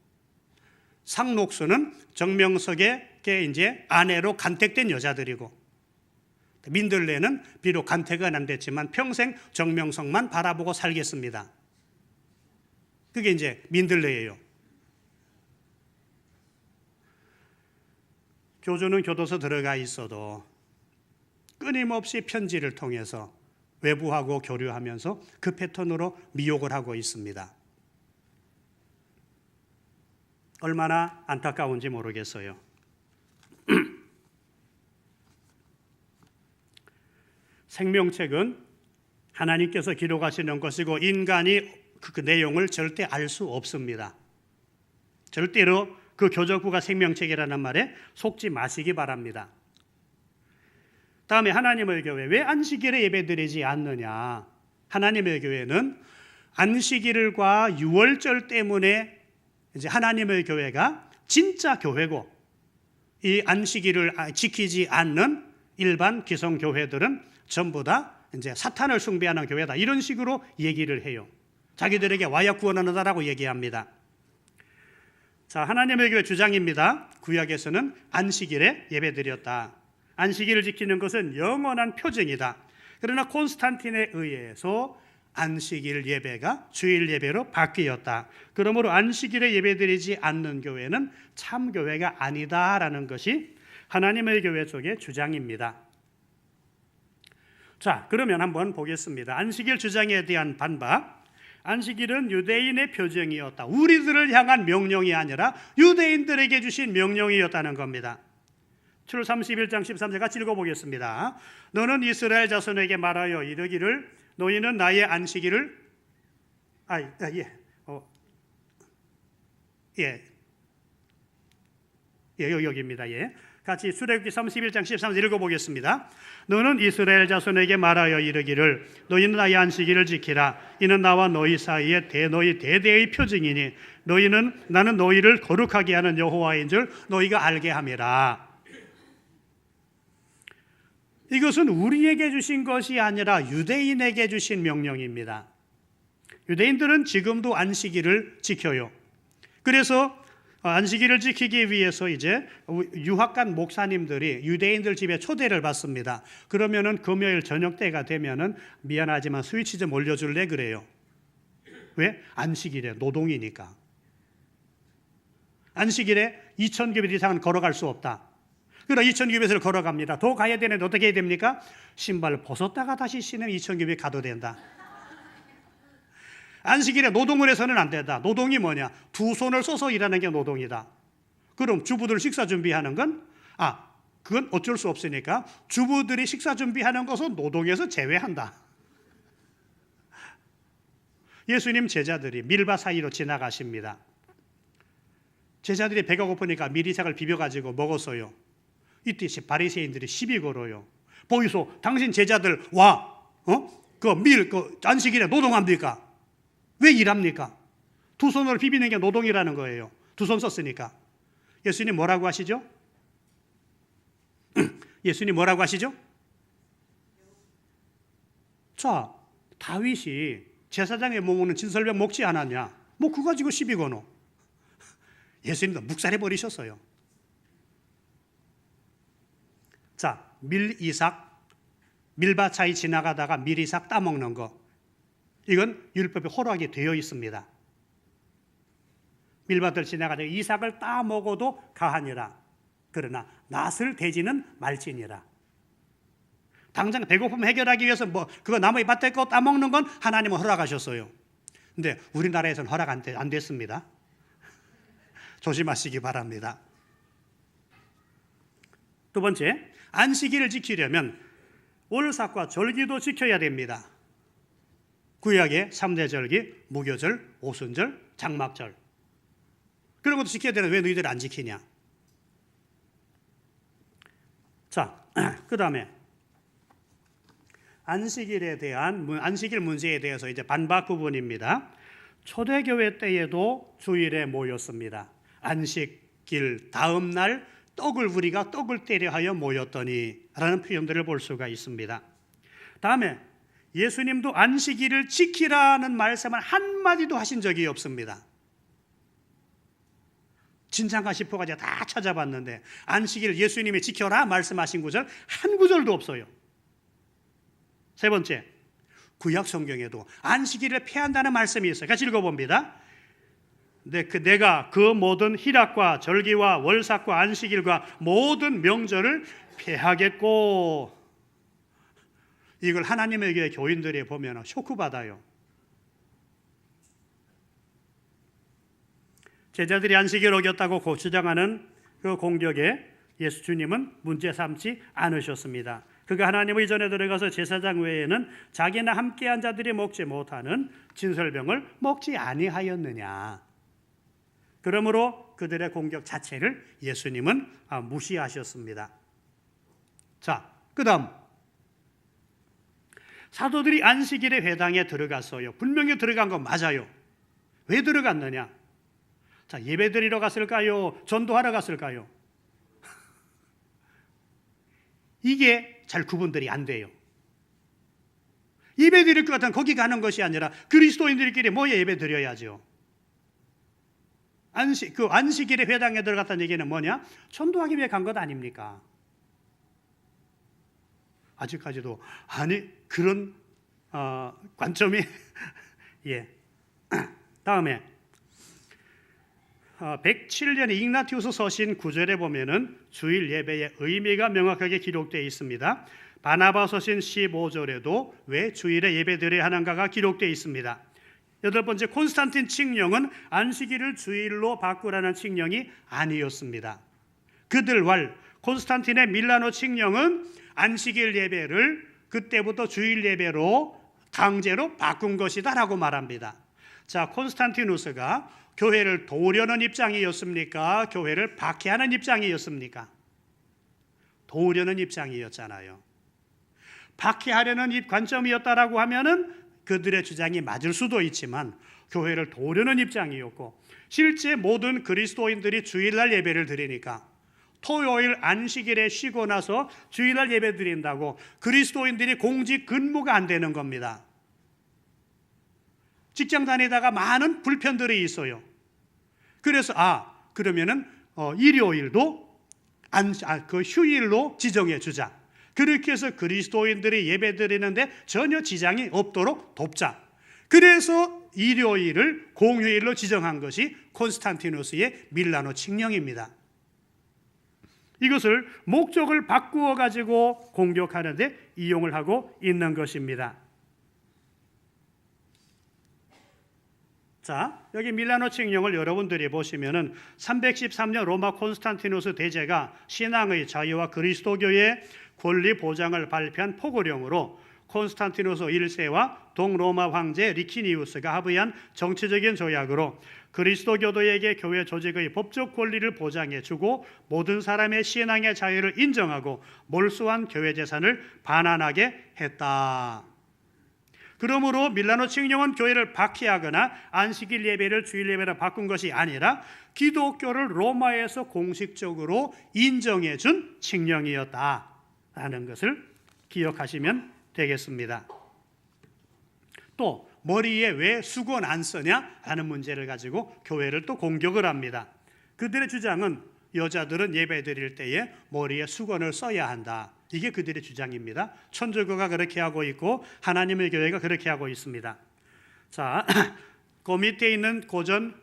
상록수는 정명석의 이제 아내로 간택된 여자들이고, 민들레는 비록 간택은 안 됐지만 평생 정명석만 바라보고 살겠습니다. 그게 이제 민들레예요. 교주는 교도소 들어가 있어도 끊임없이 편지를 통해서 외부하고 교류하면서 그 패턴으로 미혹을 하고 있습니다. 얼마나 안타까운지 모르겠어요. 생명책은 하나님께서 기록하시는 것이고 인간이 그 내용을 절대 알 수 없습니다. 절대로 그 교적부가 생명책이라는 말에 속지 마시기 바랍니다. 다음에 하나님의 교회, 왜 안식일에 예배드리지 않느냐? 하나님의 교회는 안식일과 유월절 때문에 이제 하나님의 교회가 진짜 교회고, 이 안식일을 지키지 않는 일반 기성교회들은 전부 다 이제 사탄을 숭배하는 교회다. 이런 식으로 얘기를 해요. 자기들에게 와약 구원하는다라고 얘기합니다. 자, 하나님의 교회 주장입니다. 구약에서는 안식일에 예배드렸다. 안식일을 지키는 것은 영원한 표징이다. 그러나 콘스탄틴에 의해서 안식일 예배가 주일 예배로 바뀌었다. 그러므로 안식일에 예배드리지 않는 교회는 참 교회가 아니다라는 것이 하나님의 교회 쪽의 주장입니다. 자, 그러면 한번 보겠습니다. 안식일 주장에 대한 반박. 안식일은 유대인의 표징이었다. 우리들을 향한 명령이 아니라 유대인들에게 주신 명령이었다는 겁니다. 출애굽 31장 13절 같이 읽어보겠습니다. 너는 이스라엘 자손에게 말하여 이르기를 너희는 나의 안식일을 여기입니다. 같이 출애굽기 31장 13절 읽어보겠습니다. 너는 이스라엘 자손에게 말하여 이르기를 너희는 나의 안식일을 지키라. 이는 나와 너희 사이에 너희 대대의 표징이니 나는 너희를 거룩하게 하는 여호와인 줄 너희가 알게 함이라. 이것은 우리에게 주신 것이 아니라 유대인에게 주신 명령입니다. 유대인들은 지금도 안식일을 지켜요. 그래서 안식일을 지키기 위해서 이제 유학 간 목사님들이 유대인들 집에 초대를 받습니다. 그러면은 금요일 저녁 때가 되면은 미안하지만 스위치 좀 올려줄래 그래요. 왜? 안식일에 노동이니까. 안식일에 2000규빗 이상은 걸어갈 수 없다. 그러나 2000규빗을 걸어갑니다. 더 가야 되는데 어떻게 해야 됩니까? 신발 벗었다가 다시 신으면 2000규빗 가도 된다. 안식일에 노동을 해서는 안 된다. 노동이 뭐냐? 두 손을 써서 일하는 게 노동이다. 그럼 주부들 식사 준비하는 건 그건 어쩔 수 없으니까 주부들이 식사 준비하는 것은 노동에서 제외한다. 예수님 제자들이 밀밭 사이로 지나가십니다. 제자들이 배가 고프니까 밀이삭을 비벼가지고 먹었어요. 이때 바리새인들이 시비 걸어요. 보이소, 당신 제자들 안식일에 노동합니까? 왜 일합니까? 두 손으로 비비는 게 노동이라는 거예요. 두 손 썼으니까. 예수님 뭐라고 하시죠? 예수님 뭐라고 하시죠? 자, 다윗이 제사장의 몸은 진설병 먹지 않았냐? 뭐 그거 가지고 시비 거노. 예수님도 묵살해 버리셨어요. 자, 밀밭 사이 지나가다가 밀이삭 따먹는 거, 이건 율법에 허락이 되어 있습니다. 밀밭을 지나가다가 이삭을 따먹어도 가하니라. 그러나 낫을 대지는 말지니라. 당장 배고픔 해결하기 위해서 그거 나무에 밭에 거 따먹는 건 하나님은 허락하셨어요. 근데 우리나라에서는 허락 안 됐습니다. 조심하시기 바랍니다. 두 번째, 안식일을 지키려면 월삭과 절기도 지켜야 됩니다. 구약의 3대 절기, 무교절, 오순절, 장막절. 그런 것도 지켜야 되는데 왜 너희들 안 지키냐? 자, 그 다음에 안식일 문제에 대해서 이제 반박 부분입니다. 초대교회 때에도 주일에 모였습니다. 안식일 다음 날 우리가 떡을 때려 하여 모였더니 라는 표현들을 볼 수가 있습니다. 다음에 예수님도 안식일을 지키라는 말씀을 한마디도 하신 적이 없습니다. 진짠가 싶어가지고 다 찾아봤는데 안식일 예수님이 지켜라 말씀하신 구절 한 구절도 없어요. 세 번째, 구약 성경에도 안식일을 폐한다는 말씀이 있어요. 같이 읽어봅니다. 내가 그 모든 희락과 절기와 월삭과 안식일과 모든 명절을 폐하겠고. 이걸 하나님의 교회 교인들이 보면 쇼크받아요. 제자들이 안식일을 어겼다고 주장하는 그 공격에 예수 주님은 문제 삼지 않으셨습니다. 그가 하나님의 전에 들어가서 제사장 외에는 자기나 함께한 자들이 먹지 못하는 진설병을 먹지 아니하였느냐. 그러므로 그들의 공격 자체를 예수님은 무시하셨습니다. 자, 그 다음 사도들이 안식일에 회당에 들어갔어요. 분명히 들어간 거 맞아요. 왜 들어갔느냐? 자, 예배 드리러 갔을까요? 전도하러 갔을까요? 이게 잘 구분들이 안 돼요. 예배 드릴 것 같으면 거기 가는 것이 아니라 그리스도인들끼리 모여 예배 드려야죠. 안식일에 회당에 들어갔다는 얘기는 뭐냐? 전도하기 위해 간 것 아닙니까? 아직까지도 그런 관점이 예. 다음에 107년에 igna티우스 서신 9절에 보면은 주일 예배의 의미가 명확하게 기록되어 있습니다. 바나바 서신 15절에도 왜 주일에 예배드려야 하는가가 기록되어 있습니다. 여덟 번째, 콘스탄틴 칙령은 안식일을 주일로 바꾸라는 칙령이 아니었습니다. 콘스탄틴의 밀라노 칙령은 안식일 예배를 그때부터 주일 예배로 강제로 바꾼 것이다라고 말합니다. 자, 콘스탄티누스가 교회를 도우려는 입장이었습니까? 교회를 박해하는 입장이었습니까? 도우려는 입장이었잖아요. 박해하려는 관점이었다라고 하면은 그들의 주장이 맞을 수도 있지만 교회를 도우려는 입장이었고, 실제 모든 그리스도인들이 주일날 예배를 드리니까 토요일 안식일에 쉬고 나서 주일날 예배 드린다고 그리스도인들이 공직 근무가 안 되는 겁니다. 직장 다니다가 많은 불편들이 있어요. 그래서 그러면은 일요일도 그 휴일로 지정해 주자. 그렇게 해서 그리스도인들이 예배 드리는데 전혀 지장이 없도록 돕자. 그래서 일요일을 공휴일로 지정한 것이 콘스탄티누스의 밀라노 칙령입니다. 이것을 목적을 바꾸어 가지고 공격하는 데 이용을 하고 있는 것입니다. 자, 여기 밀라노 칙령을 여러분들이 보시면은 313년 로마 콘스탄티누스 대제가 신앙의 자유와 그리스도교의 권리 보장을 발표한 포고령으로 콘스탄티누스 1세와 동로마 황제 리키니우스가 합의한 정치적인 조약으로 그리스도교도에게 교회 조직의 법적 권리를 보장해주고 모든 사람의 신앙의 자유를 인정하고 몰수한 교회 재산을 반환하게 했다. 그러므로 밀라노 칙령은 교회를 박해하거나 안식일 예배를 주일 예배로 바꾼 것이 아니라 기독교를 로마에서 공식적으로 인정해준 칙령이었다라는 것을 기억하시면 되겠습니다. 또 머리에 왜 수건 안 쓰냐 하는 문제를 가지고 교회를 또 공격을 합니다. 그들의 주장은 여자들은 예배 드릴 때에 머리에 수건을 써야 한다. 이게 그들의 주장입니다. 천주교가 그렇게 하고 있고 하나님의 교회가 그렇게 하고 있습니다. 자, 그 밑에 있는 고전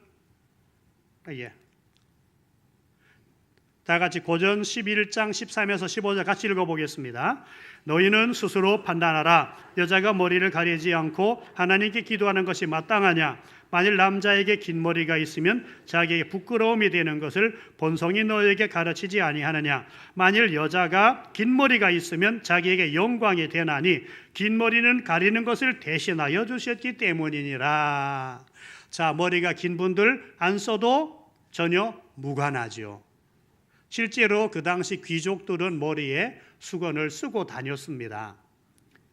다 같이 고전 11장 13에서 15절 같이 읽어보겠습니다. 너희는 스스로 판단하라. 여자가 머리를 가리지 않고 하나님께 기도하는 것이 마땅하냐? 만일 남자에게 긴 머리가 있으면 자기에게 부끄러움이 되는 것을 본성이 너에게 가르치지 아니하느냐? 만일 여자가 긴 머리가 있으면 자기에게 영광이 되나니 긴 머리는 가리는 것을 대신하여 주셨기 때문이니라. 자, 머리가 긴 분들 안 써도 전혀 무관하죠. 실제로 그 당시 귀족들은 머리에 수건을 쓰고 다녔습니다.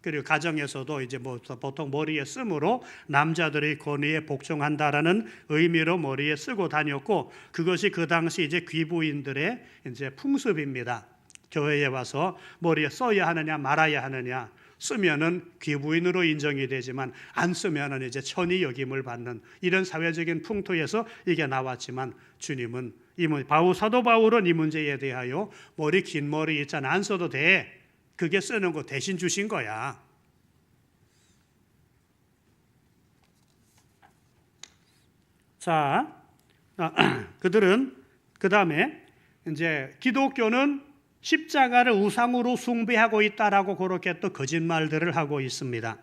그리고 가정에서도 이제 보통 머리에 쓰므로 남자들의 권위에 복종한다라는 의미로 머리에 쓰고 다녔고, 그것이 그 당시 이제 귀부인들의 이제 풍습입니다. 교회에 와서 머리에 써야 하느냐 말아야 하느냐, 쓰면은 귀부인으로 인정이 되지만 안 쓰면은 이제 천히 여김을 받는 이런 사회적인 풍토에서 이게 나왔지만, 주님은 사도 바울은 이 문제에 대하여 머리 긴 머리 있잖아, 안 써도 돼, 그게 쓰는 거 대신 주신 거야. 자, 그들은 그 다음에 이제 기독교는 십자가를 우상으로 숭배하고 있다라고 그렇게 또 거짓말들을 하고 있습니다.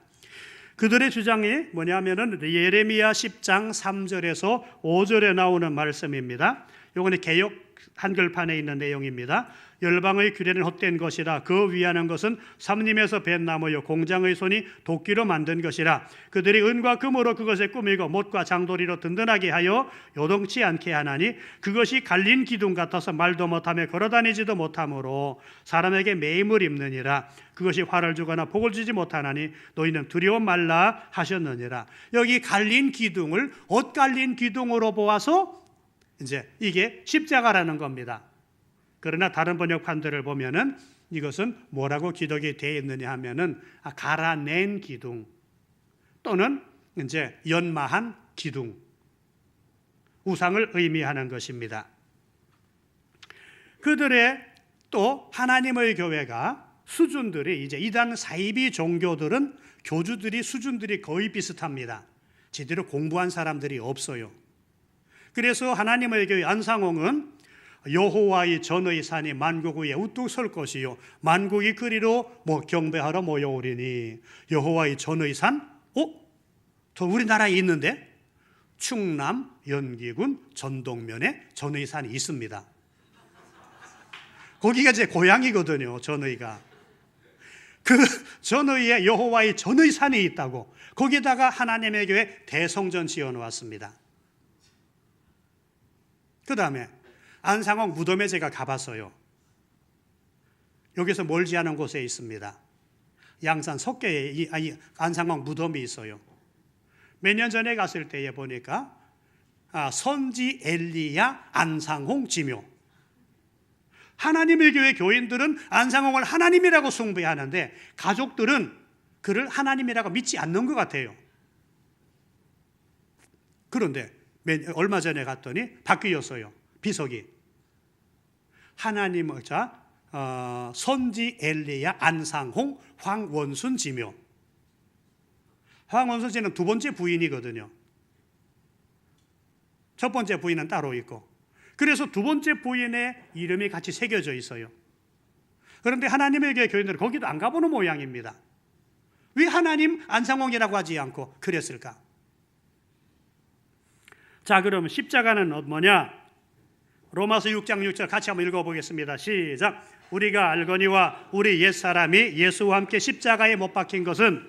그들의 주장이 뭐냐면은 예레미야 10장 3절에서 5절에 나오는 말씀입니다. 이거는 개역 한글판에 있는 내용입니다. 열방의 규례는 헛된 것이라. 그 위하는 것은 삼림에서 벤 나무요 공장의 손이 도끼로 만든 것이라. 그들이 은과 금으로 그것에 꾸미고 못과 장도리로 든든하게 하여 요동치 않게 하나니 그것이 갈린 기둥 같아서 말도 못하며 걸어다니지도 못하므로 사람에게 매임을 입느니라. 그것이 화를 주거나 복을 주지 못하나니 너희는 두려워 말라 하셨느니라. 여기 갈린 기둥을 엇갈린 기둥으로 보아서 이제 이게 십자가라는 겁니다. 그러나 다른 번역판들을 보면은 이것은 뭐라고 기록이 되어 있느냐 하면은 갈아낸 기둥 또는 이제 연마한 기둥, 우상을 의미하는 것입니다. 그들의 또 하나님의 교회가 수준들이 이제 이단 사이비 종교들은 교주들이 수준들이 거의 비슷합니다. 제대로 공부한 사람들이 없어요. 그래서 하나님의 교회 안상홍은 여호와의 전의 산이 만국 위에 우뚝 설 것이요 만국이 그리로 경배하러 모여오리니. 여호와의 전의 산? 더 우리나라에 있는데 충남 연기군 전동면에 전의 산이 있습니다. 거기가 제 고향이거든요. 전의가. 그 전의에 여호와의 전의 산이 있다고, 거기다가 하나님의 교회 대성전 지어놓았습니다. 그 다음에 안상홍 무덤에 제가 가봤어요. 여기서 멀지 않은 곳에 있습니다. 양산 석계에 안상홍 무덤이 있어요. 몇 년 전에 갔을 때에 보니까 선지 엘리야 안상홍 지묘. 하나님의 교회 교인들은 안상홍을 하나님이라고 숭배하는데 가족들은 그를 하나님이라고 믿지 않는 것 같아요. 그런데 얼마 전에 갔더니 바뀌었어요. 비석이 하나님 의자 선지 엘리야 안상홍 황원순 지묘. 황원순 씨는 두 번째 부인이거든요. 첫 번째 부인은 따로 있고, 그래서 두 번째 부인의 이름이 같이 새겨져 있어요. 그런데 하나님의 교회 교인들은 거기도 안 가보는 모양입니다. 왜 하나님 안상홍이라고 하지 않고 그랬을까? 자, 그럼 십자가는 뭐냐? 로마서 6장 6절 같이 한번 읽어보겠습니다. 시작. 우리가 알거니와 우리 옛사람이 예수와 함께 십자가에 못 박힌 것은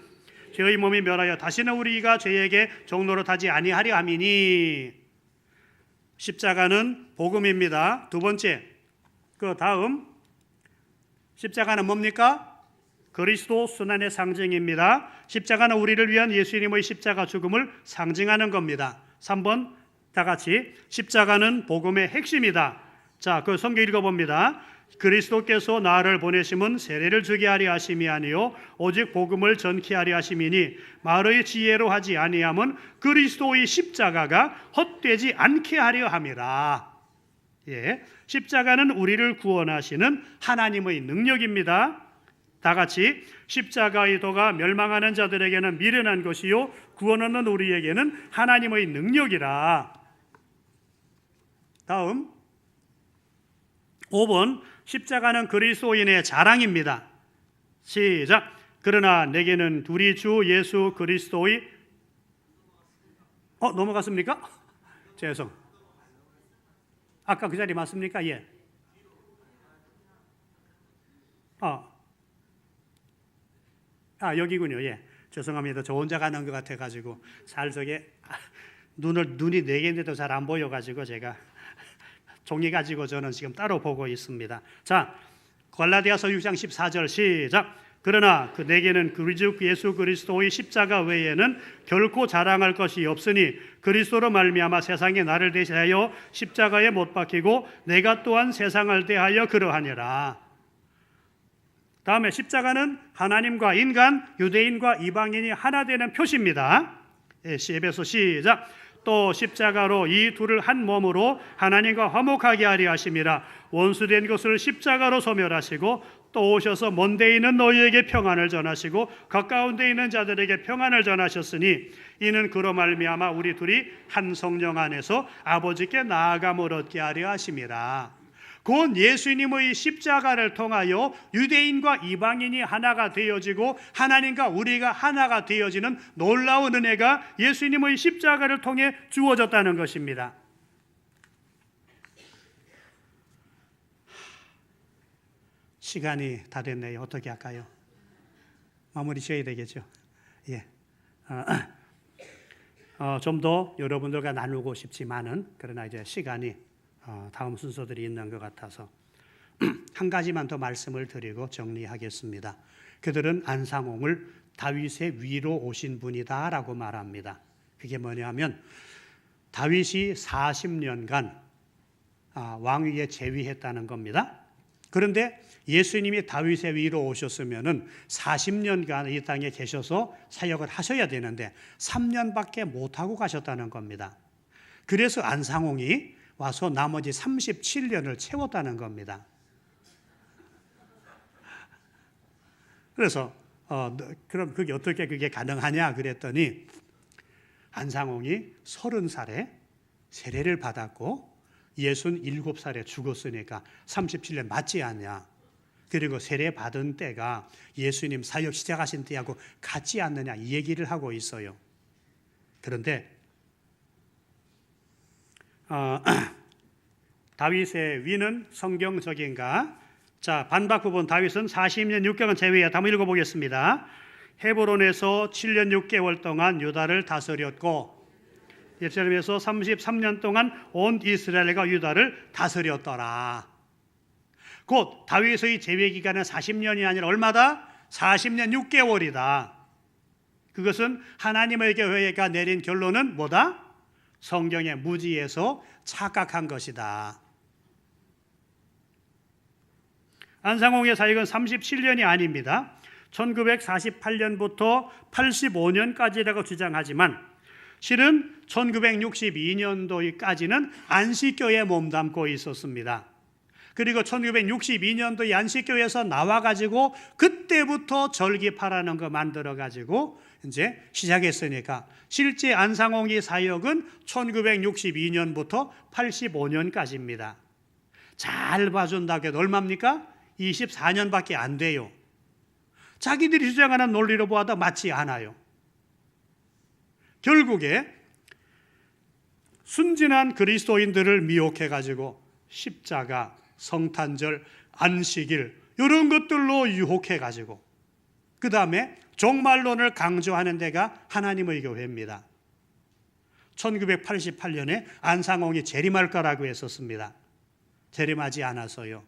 죄의 몸이 멸하여 다시는 우리가 죄에게 종노릇하지 아니하려 함이니. 십자가는 복음입니다. 두 번째, 그 다음 십자가는 뭡니까? 그리스도 순환의 상징입니다. 십자가는 우리를 위한 예수님의 십자가 죽음을 상징하는 겁니다. 3번 다 같이 십자가는 복음의 핵심이다. 자, 그 성경 읽어봅니다. 그리스도께서 나를 보내심은 세례를 주게 하려 하심이 아니요 오직 복음을 전케 하려 하심이니 말의 지혜로 하지 아니함은 그리스도의 십자가가 헛되지 않게 하려 함이라. 예, 십자가는 우리를 구원하시는 하나님의 능력입니다. 다 같이 십자가의 도가 멸망하는 자들에게는 미련한 것이요 구원 얻는 우리에게는 하나님의 능력이라. 다음 5번 십자가는 그리스도인의 자랑입니다. 시작. 그러나 내게는 우리 주 예수 그리스도의 넘어갔습니까? 죄송. 아까 그 자리 맞습니까? 예. 여기군요. 예. 죄송합니다. 저 혼자 가는 것 같아가지고 살석에 눈이 네 개인데도 잘 안 보여가지고 제가 종이 가지고 저는 지금 따로 보고 있습니다. 자, 갈라디아서 6장 14절 시작. 그러나 내게는 우리 주 예수 그리스도의 십자가 외에는 결코 자랑할 것이 없으니 그리스도로 말미암아 세상에 나를 대하여 십자가에 못 박히고 내가 또한 세상을 대하여 그러하니라. 다음에 십자가는 하나님과 인간, 유대인과 이방인이 하나 되는 표시입니다. 에베소 시작. 또 십자가로 이 둘을 한 몸으로 하나님과 화목하게 하려 하심이라. 원수된 것을 십자가로 소멸하시고 또 오셔서 먼데 있는 너희에게 평안을 전하시고 가까운 데 있는 자들에게 평안을 전하셨으니 이는 그로 말미암아 우리 둘이 한 성령 안에서 아버지께 나아감을 얻게 하려 하심이라. 곧 예수님의 십자가를 통하여 유대인과 이방인이 하나가 되어지고 하나님과 우리가 하나가 되어지는 놀라운 은혜가 예수님의 십자가를 통해 주어졌다는 것입니다. 시간이 다 됐네요. 어떻게 할까요? 마무리 지어야 되겠죠. 예. 좀 더 여러분들과 나누고 싶지만은 그러나 이제 시간이 다음 순서들이 있는 것 같아서 한 가지만 더 말씀을 드리고 정리하겠습니다. 그들은 안상홍을 다윗의 위로 오신 분이다라고 말합니다. 그게 뭐냐면 다윗이 40년간 왕위에 재위했다는 겁니다. 그런데 예수님이 다윗의 위로 오셨으면은 40년간 이 땅에 계셔서 사역을 하셔야 되는데 3년밖에 못하고 가셨다는 겁니다. 그래서 안상홍이 와서 나머지 37년을 채웠다는 겁니다. 그래서 그럼 그게 어떻게 그게 가능하냐 그랬더니 안상홍이 30살에 세례를 받았고 67살에 죽었으니까 37년 맞지 않냐. 그리고 세례 받은 때가 예수님 사역 시작하신 때하고 같지 않느냐 이 얘기를 하고 있어요. 그런데 다윗의 위는 성경적인가? 자, 반박 부분 다윗은 40년 6개월은 제외했다. 한번 읽어보겠습니다. 헤브론에서 7년 6개월 동안 유다를 다스렸고 예루살렘에서 33년 동안 온 이스라엘과 유다를 다스렸더라. 곧 다윗의 제외 기간은 40년이 아니라 얼마다? 40년 6개월이다. 그것은 하나님의 교회가 내린 결론은 뭐다? 성경의 무지에서 착각한 것이다. 안상홍의 사역은 37년이 아닙니다. 1948년부터 85년까지라고 주장하지만 실은 1962년도까지는 안식교에 몸담고 있었습니다. 그리고 1962년도에 안식교에서 나와가지고 그때부터 절기파라는 거 만들어가지고 이제 시작했으니까 실제 안상홍의 사역은 1962년부터 85년까지입니다. 잘 봐준다고 해도 얼마입니까? 24년밖에 안 돼요. 자기들이 주장하는 논리로 보아도 맞지 않아요. 결국에 순진한 그리스도인들을 미혹해 가지고 십자가, 성탄절, 안식일 이런 것들로 유혹해 가지고 그 다음에 종말론을 강조하는 데가 하나님의 교회입니다. 1988년에 안상홍이 재림할 거라고 했었습니다. 재림하지 않아서요.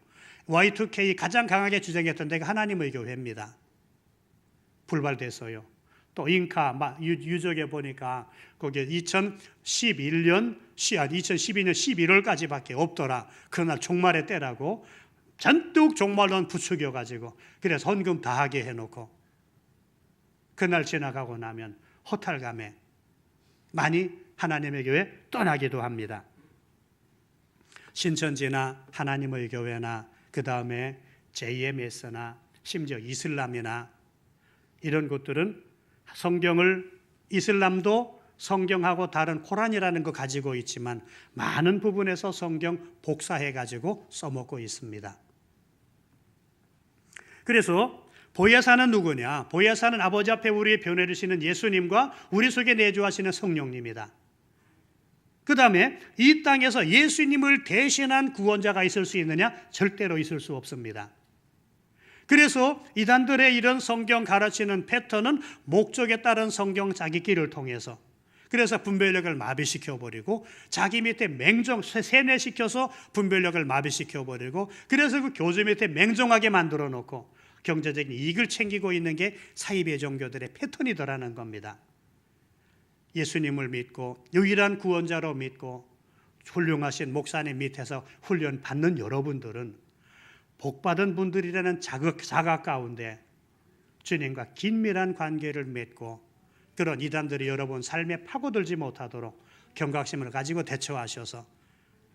Y2K 가장 강하게 주장했던 데가 하나님의 교회입니다. 불발돼서요. 또 잉카 유적에 보니까 거기에 2012년 11월까지밖에 없더라. 그날 종말의 때라고 잔뜩 종말론 부추겨가지고 그래서 헌금 다 하게 해놓고 그날 지나가고 나면 허탈감에 많이 하나님의 교회 떠나기도 합니다. 신천지나 하나님의 교회나 그 다음에 JMS나 심지어 이슬람이나 이런 것들은 성경을 이슬람도 성경하고 다른 코란이라는 거 가지고 있지만 많은 부분에서 성경 복사해 가지고 써먹고 있습니다. 그래서 보혜사는 누구냐? 보혜사는 아버지 앞에 우리의 변호해 주시는 예수님과 우리 속에 내주하시는 성령님이다. 그 다음에 이 땅에서 예수님을 대신한 구원자가 있을 수 있느냐? 절대로 있을 수 없습니다. 그래서 이단들의 이런 성경 가르치는 패턴은 목적에 따른 성경 자기끼를 통해서 그래서 분별력을 마비시켜버리고 자기 밑에 세뇌시켜서 분별력을 마비시켜버리고 그래서 그 교주 밑에 맹종하게 만들어 놓고 경제적인 이익을 챙기고 있는 게 사이비 종교들의 패턴이더라는 겁니다. 예수님을 믿고 유일한 구원자로 믿고 훌륭하신 목사님 밑에서 훈련 받는 여러분들은 복받은 분들이라는 자각 가운데 주님과 긴밀한 관계를 맺고 그런 이단들이 여러분 삶에 파고들지 못하도록 경각심을 가지고 대처하셔서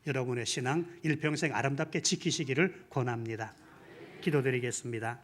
여러분의 신앙 일평생 아름답게 지키시기를 권합니다. 기도드리겠습니다.